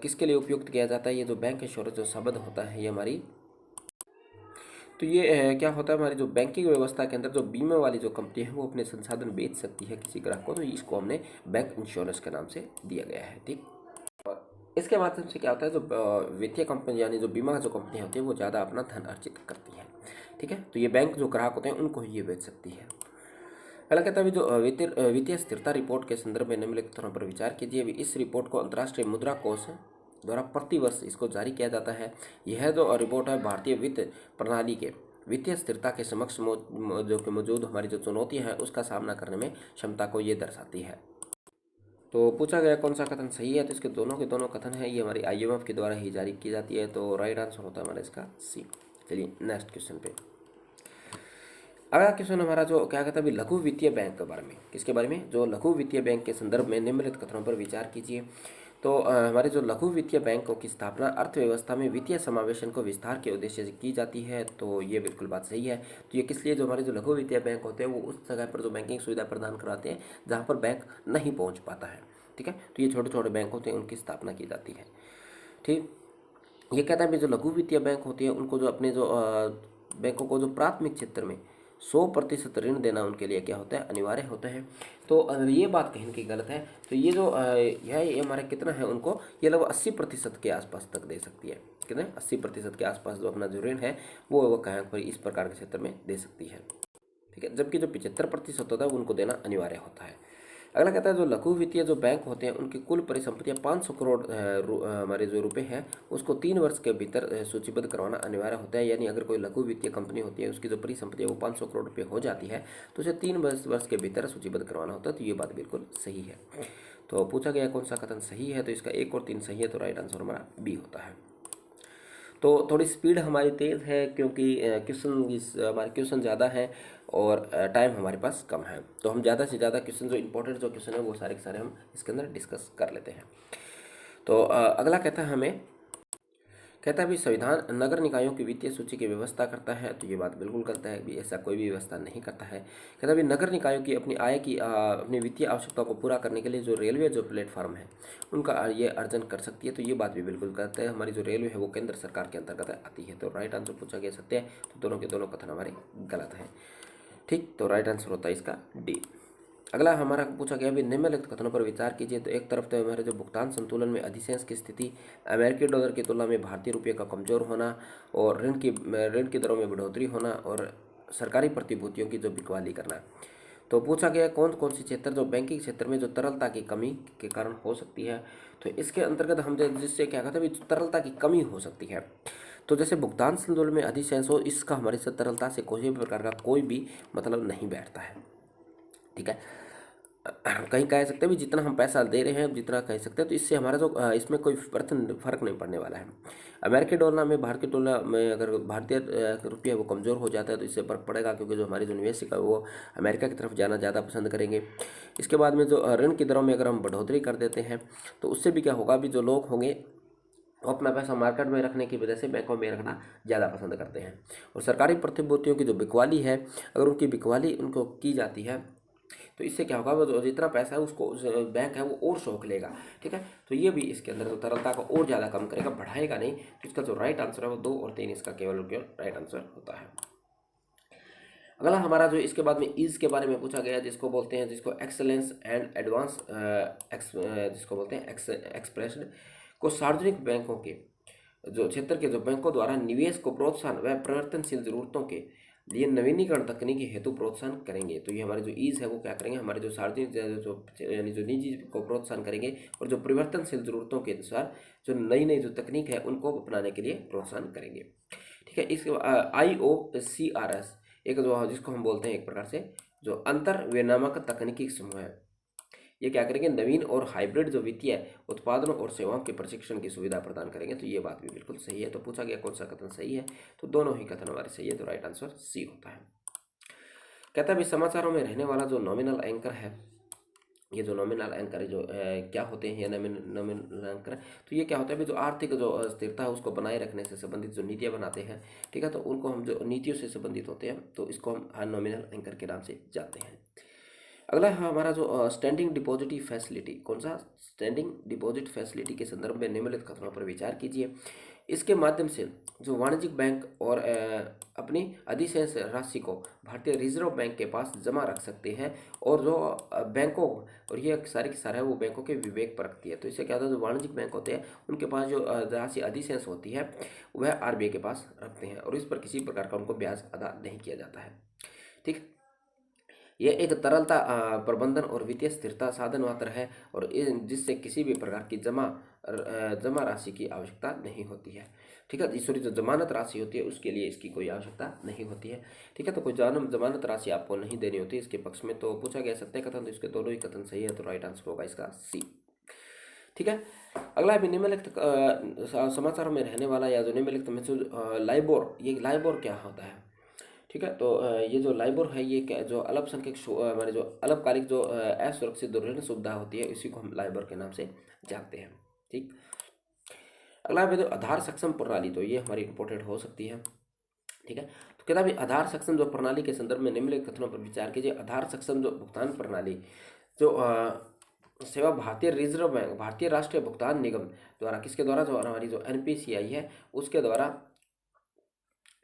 किसके लिए उपयुक्त किया जाता है? ये जो बैंक इंश्योरेंस जो शब्द होता है ये हमारी, तो ये क्या होता है, हमारी जो बैंकिंग व्यवस्था के अंदर जो बीमा वाली जो कंपनी है वो अपने संसाधन बेच सकती है किसी ग्राहक को, तो इसको हमने बैंक इंश्योरेंस के नाम से दिया गया है। ठीक, और इसके माध्यम से क्या होता है, जो वित्तीय कंपनी यानी जो बीमा जो कंपनी होती है वो ज़्यादा अपना धन अर्जित करती है। ठीक है, तो ये बैंक जो ग्राहक होते हैं उनको ये बेच सकती है। पहला कहता है जो वित्तीय स्थिरता रिपोर्ट के संदर्भ में निम्नलिखित कथनों पर विचार कीजिए। इस रिपोर्ट को अंतर्राष्ट्रीय मुद्रा कोष द्वारा प्रतिवर्ष इसको जारी किया जाता है। यह जो रिपोर्ट है भारतीय वित्त प्रणाली के वित्तीय स्थिरता के समक्ष जो मौजूद हमारी जो चुनौतियां हैं उसका सामना करने में क्षमता को ये दर्शाती है। तो पूछा गया कौन सा कथन सही है, तो इसके दोनों के दोनों कथन है ये हमारी IMF के द्वारा ही जारी की जाती है। तो राइट आंसर होता है हमारा इसका सी। चलिए नेक्स्ट क्वेश्चन पे। अगला क्वेश्चन हमारा जो क्या कहता है लघु वित्तीय बैंक के बारे में, किसके बारे में? जो लघु वित्तीय बैंक के संदर्भ में निम्नलिखित कथनों पर विचार कीजिए। तो हमारे जो लघु वित्तीय बैंकों की स्थापना अर्थव्यवस्था में वित्तीय समावेशन को विस्तार के उद्देश्य से की जाती है। तो ये बिल्कुल बात सही है। तो ये किस लिए, जो हमारे जो लघु वित्तीय बैंक होते हैं वो उस जगह पर जो बैंकिंग सुविधा प्रदान कराते हैं जहाँ पर बैंक नहीं पहुँच पाता है। ठीक है, तो ये छोटे छोटे बैंक होते हैं उनकी स्थापना की जाती है। ठीक, ये कहता है जो लघु वित्तीय बैंक होती है उनको जो अपने जो बैंकों को जो प्राथमिक क्षेत्र में 100% ऋण देना उनके लिए क्या होता है, अनिवार्य होता है। तो अगर ये बात कहीं की गलत है तो ये जो ये हमारे कितना है, उनको ये लगभग 80% के आसपास तक दे सकती है। कितने? 80% के आसपास जो अपना जो ऋण है वो कहाँ पर इस प्रकार के क्षेत्र में दे सकती है। ठीक है, जबकि जो 75% होता है उनको देना अनिवार्य होता है। अगला कहता है जो लघु वित्तीय जो बैंक होते हैं उनकी कुल परिसंपत्तियां 500 करोड़ हमारे जो रुपए हैं उसको 3 वर्ष के भीतर सूचीबद्ध करवाना अनिवार्य होता है। यानी अगर कोई लघु वित्तीय कंपनी होती है उसकी जो परिसंपत्ति है वो 500 करोड़ रुपये हो जाती है तो उसे 3 वर्ष के भीतर सूचीबद्ध करवाना होता है। तो ये बात बिल्कुल सही है। तो पूछा गया कौन सा कथन सही है, तो इसका 1 और 3 सही है। तो राइट आंसर हमारा बी होता है। तो थोड़ी स्पीड हमारी तेज़ है क्योंकि हमारे क्वेश्चन ज़्यादा हैं और टाइम हमारे पास कम है। तो हम ज़्यादा से ज़्यादा क्वेश्चन जो इंपॉर्टेंट जो क्वेश्चन है वो सारे के सारे हम इसके अंदर डिस्कस कर लेते हैं। तो अगला कहता है कहता है भी संविधान नगर निकायों की वित्तीय सूची की व्यवस्था करता है। तो ये बात बिल्कुल करता है भी, ऐसा कोई भी व्यवस्था नहीं करता है। कहता है भी नगर निकायों की अपनी आय की अपनी वित्तीय आवश्यकताओं को पूरा करने के लिए जो रेलवे जो प्लेटफॉर्म है उनका ये अर्जन कर सकती है। तो ये बात भी बिल्कुल करता है। हमारी जो रेलवे है वो केंद्र सरकार के अंतर्गत आती है। तो राइट आंसर पूछा गया सत्य है, तो दोनों के दोनों कथन हमारे गलत हैं। ठीक, तो राइट आंसर होता है इसका डी। अगला हमारा पूछा गया भी निम्नलिखित कथनों पर विचार कीजिए। तो एक तरफ तो हमारे जो भुगतान संतुलन में अधिशेष की स्थिति, अमेरिकी डॉलर की तुलना में भारतीय रुपये का कमजोर होना और ऋण की दरों में बढ़ोतरी होना और सरकारी प्रतिभूतियों की जो बिकवाली करना। तो पूछा गया कौन कौन सी क्षेत्र जो बैंकिंग क्षेत्र में जो तरलता की कमी के कारण हो सकती है। तो इसके अंतर्गत हम जिससे क्या कहते हैं तरलता की कमी हो सकती है। तो जैसे भुगतान संतुलन में अधिशेष हो, इसका हमारी तरलता से कोई भी प्रकार का कोई भी मतलब नहीं बैठता है। ठीक है, कहीं कह सकते हैं भी जितना हम पैसा दे रहे हैं जितना कह सकते हैं, तो इससे हमारा जो इसमें कोई फर्क नहीं पड़ने वाला है। अमेरिकी डॉलर में भारतीय डॉलर में अगर भारतीय रुपया वो कमज़ोर हो जाता है तो इससे फर्क पड़ेगा, क्योंकि जो हमारे जो निवेशक है वो अमेरिका की तरफ जाना ज़्यादा पसंद करेंगे। इसके बाद में जो ऋण की दरों में अगर हम बढ़ोतरी कर देते हैं तो उससे भी क्या होगा, भी जो लोग होंगे वो अपना पैसा मार्केट में रखने की वजह से बैंकों में रखना ज़्यादा पसंद करते हैं। और सरकारी प्रतिभूतियों की जो बिकवाली है, अगर उनकी बिकवाली उनको की जाती है तो इससे क्या होगा, वो जो जितना पैसा है उसको बैंक है वो और शौक लेगा। ठीक है, तो ये भी इसके अंदर जो तरलता को और ज़्यादा कम करेगा, बढ़ाएगा नहीं। तो इसका जो राइट आंसर है वो 2 और 3 इसका केवल और केवल राइट आंसर होता है। अगला हमारा जो इसके बाद में ईज के बारे में पूछा गया, जिसको बोलते हैं, जिसको एक्सेलेंस एंड एडवांस जिसको बोलते हैं एक्सप्रेशन को सार्वजनिक बैंकों के जो क्षेत्र के जो बैंकों द्वारा निवेश को प्रोत्साहन व परिवर्तनशील जरूरतों के लिए नवीनीकरण तकनीकी हेतु प्रोत्साहन करेंगे। तो ये हमारे जो ईज है वो क्या करेंगे, हमारे जो सार्वजनिक यानी जो निजी को प्रोत्साहन करेंगे और जो परिवर्तनशील जरूरतों के अनुसार जो नई नई जो तकनीक है उनको अपनाने के लिए प्रोत्साहन करेंगे। ठीक है, इसके IOCRS एक जो जिसको हम बोलते हैं एक प्रकार से जो अंतर विनियामक तकनीकी समूह है, ये क्या करेंगे, नवीन और हाइब्रिड जो वित्तीय उत्पादनों और सेवाओं के प्रशिक्षण की सुविधा प्रदान करेंगे। तो ये बात भी बिल्कुल सही है। तो पूछा गया कौन सा कथन सही है, तो दोनों ही कथन हमारे सही है। तो राइट आंसर सी होता है। कहता है भी समाचारों में रहने वाला जो नॉमिनल एंकर है, ये जो नॉमिनल एंकर जो क्या होते हैं, नॉमिनल एंकर, तो ये क्या होता है भी जो आर्थिक जो स्थिरता है उसको बनाए रखने से संबंधित जो नीतियाँ बनाते हैं। ठीक है, तो उनको हम जो नीतियों से संबंधित होते हैं तो इसको हम नॉमिनल एंकर के नाम से जानते हैं। अगला है हमारा जो स्टैंडिंग डिपॉजिट फैसिलिटी, कौन सा, स्टैंडिंग डिपॉजिट फैसिलिटी के संदर्भ में निम्नलिखित कथनों पर विचार कीजिए। इसके माध्यम से जो वाणिज्यिक बैंक और अपनी अधिशेष राशि को भारतीय रिजर्व बैंक के पास जमा रख सकते हैं और जो बैंकों, और ये सारी की सारा है वो बैंकों के विवेक पर रखती है। तो इससे क्या होता है, जो वाणिज्यिक बैंक होते हैं उनके पास जो राशि अधिशेष होती है वह RBI के पास रखते हैं और इस पर किसी प्रकार का उनको ब्याज अदा नहीं किया जाता है। ठीक, यह एक तरलता प्रबंधन और वित्तीय स्थिरता साधन मात्र है और जिससे किसी भी प्रकार की जमा राशि की आवश्यकता नहीं होती है। ठीक है, सॉरी, जो जमानत राशि होती है उसके लिए इसकी कोई आवश्यकता नहीं होती है। ठीक है, तो कोई जमानत राशि आपको नहीं देनी होती इसके पक्ष में। तो पूछा गया सत्य कथन, तो इसके दोनों ही कथन सही है। तो राइट आंसर होगा इसका सी। ठीक है, अगला है निम्नलिखित समाचारों में रहने वाला या जो निम्नलिखित में से लाइबोर, ये लाइबोर क्या होता है। ठीक है, तो ये जो लाइबोर है ये क्या, जो अल्पसंख्यक हमारे जो अल्पकालिक जो असुरक्षित जो ऋण सुविधा होती है इसी को हम लाइबोर के नाम से जानते हैं। ठीक, अगला है जो आधार सक्षम प्रणाली, तो ये हमारी इंपॉर्टेंट हो सकती है। ठीक है, तो कहता है आधार सक्षम जो प्रणाली के संदर्भ में निम्नलिखित कथनों पर विचार कीजिए। आधार सक्षम जो भुगतान प्रणाली जो सेवा भारतीय रिजर्व बैंक, भारतीय राष्ट्रीय भुगतान निगम द्वारा, किसके द्वारा, जो हमारी जो NPCI है उसके द्वारा,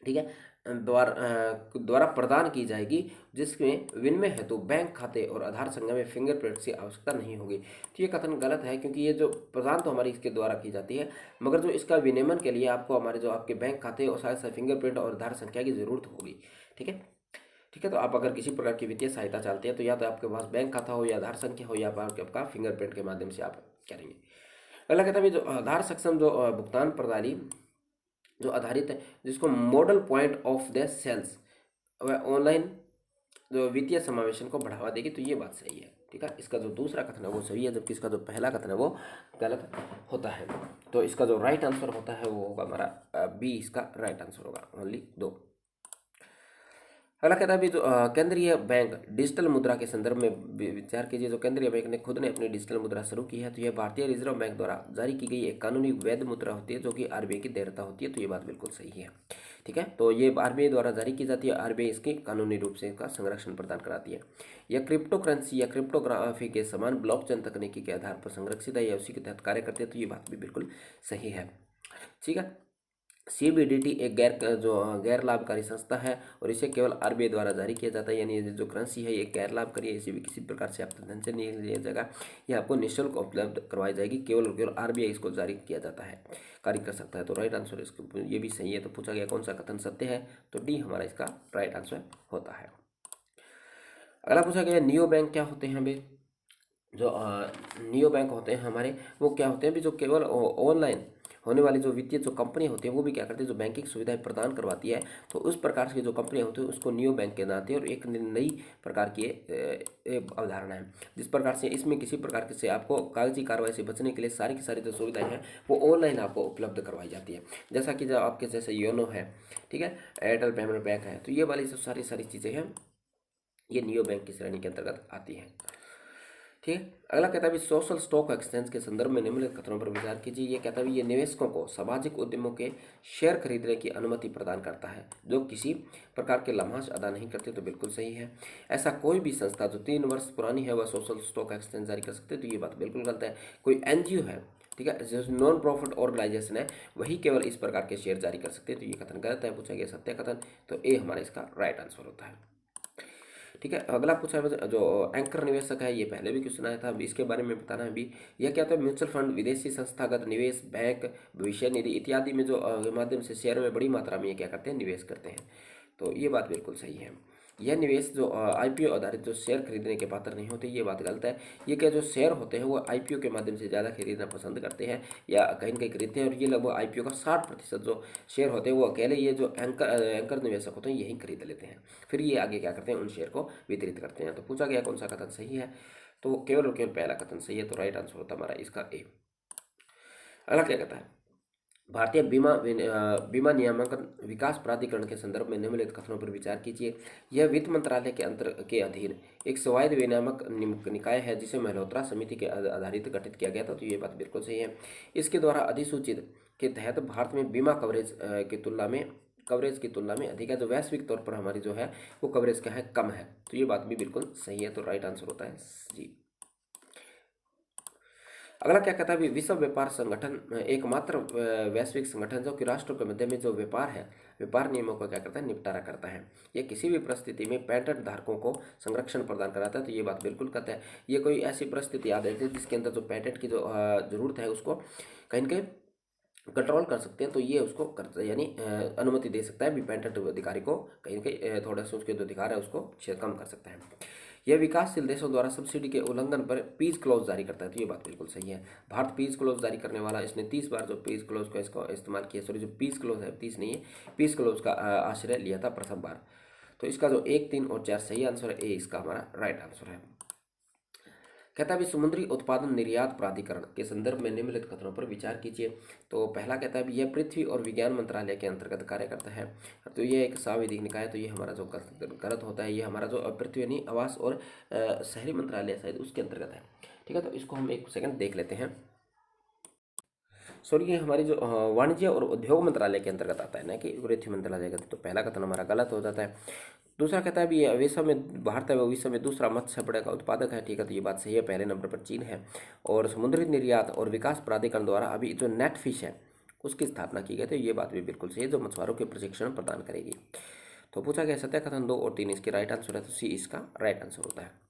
ठीक है, द्वारा प्रदान की जाएगी, जिसमें विनिमय हेतु बैंक खाते और आधार संख्या में फिंगरप्रिंट की आवश्यकता नहीं होगी। तो ये कथन गलत है, क्योंकि ये जो प्रदान तो हमारी इसके द्वारा की जाती है, मगर जो इसका विनियमन के लिए आपको हमारे जो आपके बैंक खाते और साथ साथ फिंगरप्रिंट और आधार संख्या की जरूरत होगी। ठीक है, ठीक है, तो आप अगर किसी प्रकार की वित्तीय सहायता चाहते हैं तो या तो आपके पास बैंक खाता हो या आधार संख्या हो या आपका फिंगरप्रिंट के माध्यम से आप करेंगे। अगला कहता है जो आधार सक्षम जो भुगतान प्रणाली जो आधारित है, जिसको model point of the sales वह ऑनलाइन जो वित्तीय समावेशन को बढ़ावा देगी। तो ये बात सही है। ठीक है, इसका जो दूसरा कथन है वो सही है, जबकि इसका जो पहला कथन है वो गलत होता है। तो इसका जो राइट आंसर होता है वो होगा हमारा बी, इसका राइट आंसर होगा, ओनली 2। अगला कहता है भी जो केंद्रीय बैंक डिजिटल मुद्रा के संदर्भ में विचार कीजिए। जो केंद्रीय बैंक ने खुद ने अपनी डिजिटल मुद्रा शुरू की है, तो यह भारतीय रिजर्व बैंक द्वारा जारी की गई एक कानूनी वैध मुद्रा होती है जो कि RBI की देयता होती है। तो ये बात बिल्कुल सही है। ठीक है, तो ये RBI द्वारा जारी की जाती है, RBI इसकी कानूनी रूप से इसका संरक्षण प्रदान कराती है। यह क्रिप्टो करेंसी या क्रिप्टोग्राफी के समान ब्लॉकचेन तकनीकी के आधार पर संरक्षित है या उसी के तहत कार्य करती है। तो ये बात भी बिल्कुल सही है। ठीक है, CBDT एक गैर लाभकारी संस्था है और इसे केवल RBI द्वारा जारी किया जाता है। यानी ये जो करेंसी है ये गैर लाभकारी है, इसे भी किसी प्रकार से आपका धन से नहीं लिया जाएगा, ये आपको निःशुल्क उपलब्ध करवाई जाएगी, केवल और केवल RBI इसको जारी किया जाता है, कार्य कर सकता है। तो राइट आंसर इसको ये भी सही है। तो पूछा गया कौन सा कथन सत्य है, तो डी हमारा इसका राइट आंसर होता है। अगला पूछा गया नियो बैंक क्या होते हैं। भाई जो नियो बैंक होते हैं हमारे, वो क्या होते हैं भी, जो केवल ऑनलाइन होने वाली जो वित्तीय जो कंपनी होती है वो भी क्या करती है, जो बैंकिंग सुविधाएं प्रदान करवाती है। तो उस प्रकार की जो कंपनियां होती है उसको नियो बैंक के नाते और एक नई प्रकार की अवधारणा है, जिस प्रकार से इसमें किसी प्रकार से आपको कागजी कार्रवाई से बचने के लिए सारी की सारी जो सुविधाएं हैं वो ऑनलाइन आपको उपलब्ध करवाई जाती है। जैसा कि जो आपके जैसे योनो है, ठीक है, एयरटेल पेमेंट बैंक है, तो ये वाली जो सारी चीज़ें हैं ये नियो बैंक की श्रेणी के अंतर्गत आती हैं। ठीक है। अगला कहता है भी सोशल स्टॉक एक्सचेंज के संदर्भ में निम्नलिखित कथनों पर विचार कीजिए। ये कहता है भी ये निवेशकों को सामाजिक उद्यमों के शेयर खरीदने की अनुमति प्रदान करता है जो किसी प्रकार के लाभांश अदा नहीं करते, तो बिल्कुल सही है। ऐसा कोई भी संस्था जो 3 वर्ष पुरानी है वह सोशल स्टॉक एक्सचेंज जारी कर सकते हैं, तो ये बात बिल्कुल गलत है। कोई एनजीओ है, ठीक है, जो नॉन प्रॉफिट ऑर्गेनाइजेशन है, वही केवल इस प्रकार के शेयर जारी कर सकते हैं, तो ये कथन गलत है। पूछा गया सत्य कथन, तो ए हमारा इसका राइट आंसर होता है। ठीक है। अगला पूछा है जो एंकर निवेशक है, ये पहले भी क्वेश्चन आया था, अभी इसके बारे में बताना है। अभी यह क्या होता है, म्यूचुअल फंड, विदेशी संस्थागत निवेश बैंक, भविष्य निधि इत्यादि में जो के माध्यम से शेयर में बड़ी मात्रा में ये क्या करते हैं, निवेश करते हैं, तो ये बात बिल्कुल सही है। यह निवेश जो आईपीओ आधारित जो शेयर खरीदने के पात्र नहीं होते, ये बात गलत है। ये क्या जो शेयर होते हैं वो आईपीओ के माध्यम से ज़्यादा खरीदना पसंद करते हैं या कहीं न कहीं खरीदते हैं, और ये लगभग आईपीओ का 60% जो शेयर होते हैं वो अकेले ये जो एंकर निवेशक होते हैं यही खरीद लेते हैं, फिर ये आगे क्या करते हैं, उन शेयर को वितरित करते हैं। तो पूछा गया कौन सा कथन सही है, तो केवल और केवल पहला कथन सही है, तो राइट आंसर होता हमारा इसका ए। अगला क्या कहता है, भारतीय बीमा नियामकन विकास प्राधिकरण के संदर्भ में निम्नलिखित कथनों पर विचार कीजिए। यह वित्त मंत्रालय के अधीन एक स्वायत्त विनियामक निकाय है जिसे मल्होत्रा समिति के आधारित गठित किया गया था, तो ये बात बिल्कुल सही है। इसके द्वारा अधिसूचित के तहत भारत में बीमा कवरेज की तुलना में अधिक है, जो वैश्विक तौर पर हमारी जो है वो कवरेज क्या है, कम है, तो ये बात भी बिल्कुल सही है, तो राइट आंसर होता है जी। अगला क्या कहता है, भी विश्व व्यापार संगठन एकमात्र वैश्विक संगठन जो कि राष्ट्रों के मध्य में जो व्यापार है, व्यापार नियमों का क्या करता है, निपटारा करता है। यह किसी भी परिस्थिति में पेटेंट धारकों को संरक्षण प्रदान कराता है, तो ये बात बिल्कुल कहता है। ये कोई ऐसी परिस्थिति याद है जिसके अंदर जो पेटेंट की जो जरूरत है उसको कहीं न कहीं कंट्रोल कर सकते हैं, तो ये उसको कर यानी अनुमति दे सकता है भी, पेटेंट अधिकारी को कहीं न कहीं थोड़ा सा उसके जो अधिकार है उसको कम कर सकता है। यह विकासशील देशों द्वारा सब्सिडी के उल्लंघन पर पीस क्लॉज जारी करता है, तो ये बात बिल्कुल सही है। भारत पीस क्लॉज जारी करने वाला, इसने 30 बार जो पीस क्लॉज का इसको इस्तेमाल किया, सॉरी जो पीस क्लॉज है 30 नहीं है, पीस क्लॉज का आश्रय लिया था प्रथम बार। तो इसका जो 1, 3 और 4 सही आंसर है, ए इसका हमारा राइट आंसर है। कहता है भी समुद्री उत्पादन निर्यात प्राधिकरण के संदर्भ में निम्नलिखित कथनों पर विचार कीजिए। तो पहला कहता है भी यह पृथ्वी और विज्ञान मंत्रालय के अंतर्गत कार्य करता है, तो ये एक सांविधिक निकाय है, तो ये हमारा जो गलत होता है, ये हमारा जो पृथ्वी यानी आवास और शहरी मंत्रालय शायद उसके अंतर्गत है। ठीक है, तो इसको हम एक सेकंड देख लेते हैं। सॉरी, ये हमारी जो वाणिज्य और उद्योग मंत्रालय के अंतर्गत आता है ना कि पृथ्वी मंत्रालय का, तो पहला कथन हमारा गलत हो जाता है। दूसरा कहता है भी विश्व में भारत है वो विश्व में दूसरा मत्स्य बड़े का उत्पादक है, ठीक है, तो ये बात सही है, पहले नंबर पर चीन है। और समुद्री निर्यात और विकास प्राधिकरण द्वारा अभी जो नेट फिश है उसकी स्थापना की गई, तो ये बात भी बिल्कुल सही है, जो मछुआरों के प्रशिक्षण प्रदान करेगी। तो पूछा गया सत्य कथन 2 और 3 इसके राइट आंसर है, तो सी इसका राइट आंसर होता है।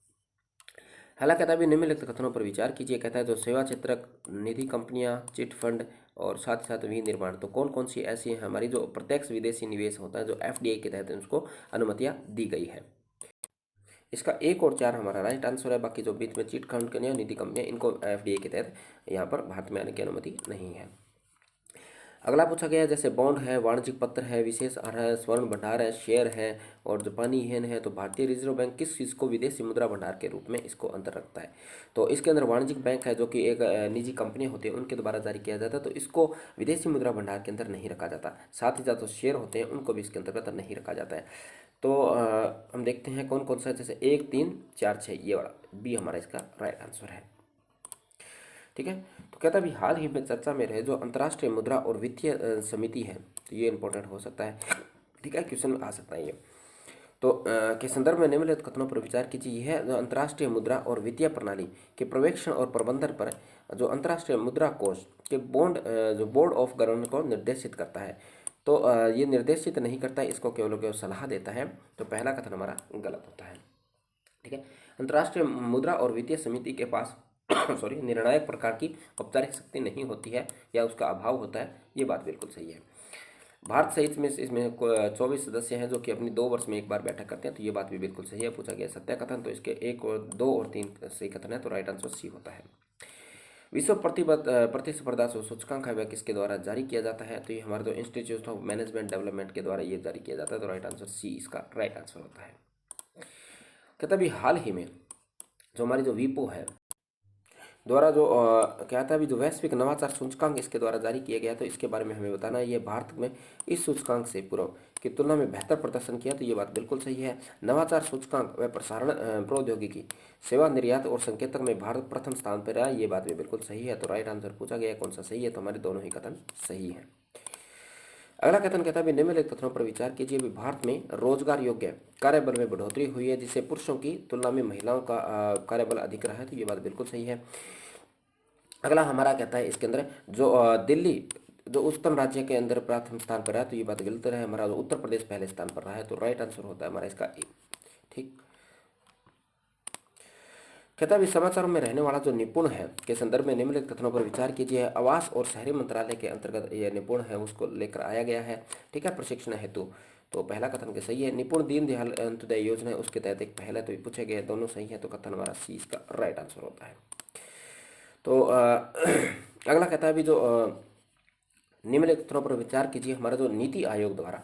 हालांकि कहता है भी निम्नलिखित कथनों पर विचार कीजिए। कहता है जो सेवा क्षेत्र, निधि कंपनियां, चिट फंड और साथ ही साथ विनिर्माण, तो कौन कौन सी ऐसी हैं हमारी जो प्रत्यक्ष विदेशी निवेश होता है जो एफडीआई के तहत उसको अनुमतियां दी गई है। इसका 1 और 4 हमारा राइट आंसर है। बाकी जो बीच में चिट फंड कंपनियां, निधि कंपनियां, इनको एफडीआई के तहत यहाँ पर भारत में आने की अनुमति नहीं है। अगला पूछा गया है जैसे बॉन्ड है, वाणिज्यिक पत्र है, विशेष आहार है, स्वर्ण भंडार है, शेयर है और जापानी येन है, तो भारतीय रिजर्व बैंक किस चीज़ को विदेशी मुद्रा भंडार के रूप में इसको अंतर रखता है। तो इसके अंदर वाणिज्यिक बैंक है जो कि एक निजी कंपनी होती है उनके द्वारा जारी किया जाता है, तो इसको विदेशी मुद्रा भंडार के अंदर नहीं रखा जाता। साथ ही साथ जो शेयर होते हैं उनको भी इसके अंतर्गत नहीं रखा जाता है। तो हम देखते हैं कौन कौन सा, जैसे 1, 3, 4, 6, ये वाला बी हमारा इसका राइट आंसर है। ठीक है, तो कहता है भी हाल ही में चर्चा में रहे जो अंतर्राष्ट्रीय मुद्रा और वित्तीय समिति है, तो ये इंपॉर्टेंट हो सकता है। ठीक है, क्वेश्चन आ सकता है ये। तो के संदर्भ में निम्नलिखित कथनों पर विचार कीजिए। यह जो अंतर्राष्ट्रीय मुद्रा और वित्तीय प्रणाली के पर्यवेक्षण और प्रबंधन पर जो अंतर्राष्ट्रीय मुद्रा कोष के जो बोर्ड ऑफ गवर्नर को निर्देशित करता है, तो ये निर्देशित नहीं करता है, इसको केवल सलाह देता है, तो पहला कथन हमारा गलत होता है। ठीक है, अंतर्राष्ट्रीय मुद्रा और वित्तीय समिति के पास सॉरी निर्णायक प्रकार की औपचारिक शक्ति नहीं होती है या उसका अभाव होता है, ये बात बिल्कुल सही है। भारत सहित में इसमें 24 सदस्य हैं जो कि अपनी 2 वर्ष में एक बार बैठक करते हैं, तो ये बात भी बिल्कुल सही है। पूछा गया सत्य कथन, तो इसके 1 और 2 और 3 सही कथन है, तो राइट आंसर सी होता है। विश्व प्रतिस्पर्धा सूचकांक है वह किसके द्वारा जारी किया जाता है, तो ये हमारे जो इंस्टीट्यूट ऑफ मैनेजमेंट डेवलपमेंट के द्वारा ये जारी किया जाता है, तो राइट आंसर सी इसका राइट आंसर होता है। कहता भी हाल ही में जो हमारी जो वीपो है द्वारा जो क्या था, अभी जो वैश्विक नवाचार सूचकांक इसके द्वारा जारी किया गया, तो इसके बारे में हमें बताना है। ये भारत में इस सूचकांक से पूर्व की तुलना में बेहतर प्रदर्शन किया, तो ये बात बिल्कुल सही है। नवाचार सूचकांक व प्रसारण प्रौद्योगिकी, सेवा निर्यात और संकेतक में भारत प्रथम स्थान पर रहा, ये बात भी बिल्कुल सही है। तो राइट आंसर पूछा गया कौन सा सही है, तो हमारे दोनों ही कथन सही है। अगला कथन कहता है निम्नलिखित कथनों पर विचार कीजिए। भारत में रोजगार योग्य कार्यबल में बढ़ोतरी हुई है, जिससे पुरुषों की तुलना में महिलाओं का कार्यबल अधिक रहा है, तो ये बात बिल्कुल सही है। अगला हमारा कहता है इसके अंदर जो दिल्ली जो उच्चतम राज्य के अंदर प्रथम स्थान पर रहा है, तो ये बात गलत है। हमारा जो उत्तर प्रदेश पहले स्थान पर रहा है, तो राइट आंसर होता है हमारा इसका ए। ठीक। कहता है समाचारों में रहने वाला जो निपुण है के संदर्भ में निम्नलिखित कथनों पर विचार कीजिए। आवास और शहरी मंत्रालय के अंतर्गत यह निपुण है उसको लेकर आया गया है, ठीक है, प्रशिक्षण हेतु। तो पहला कथन के सही है। निपुण दीनदयाल अंत्योदय योजना है, उसके तहत एक पहले तो पूछे गए, दोनों सही है, तो कथन हमारा सी इसका राइट आंसर होता है। तो अगला कहता है अभी जो निम्नलिखित कथनों पर विचार कीजिए। हमारा जो नीति आयोग द्वारा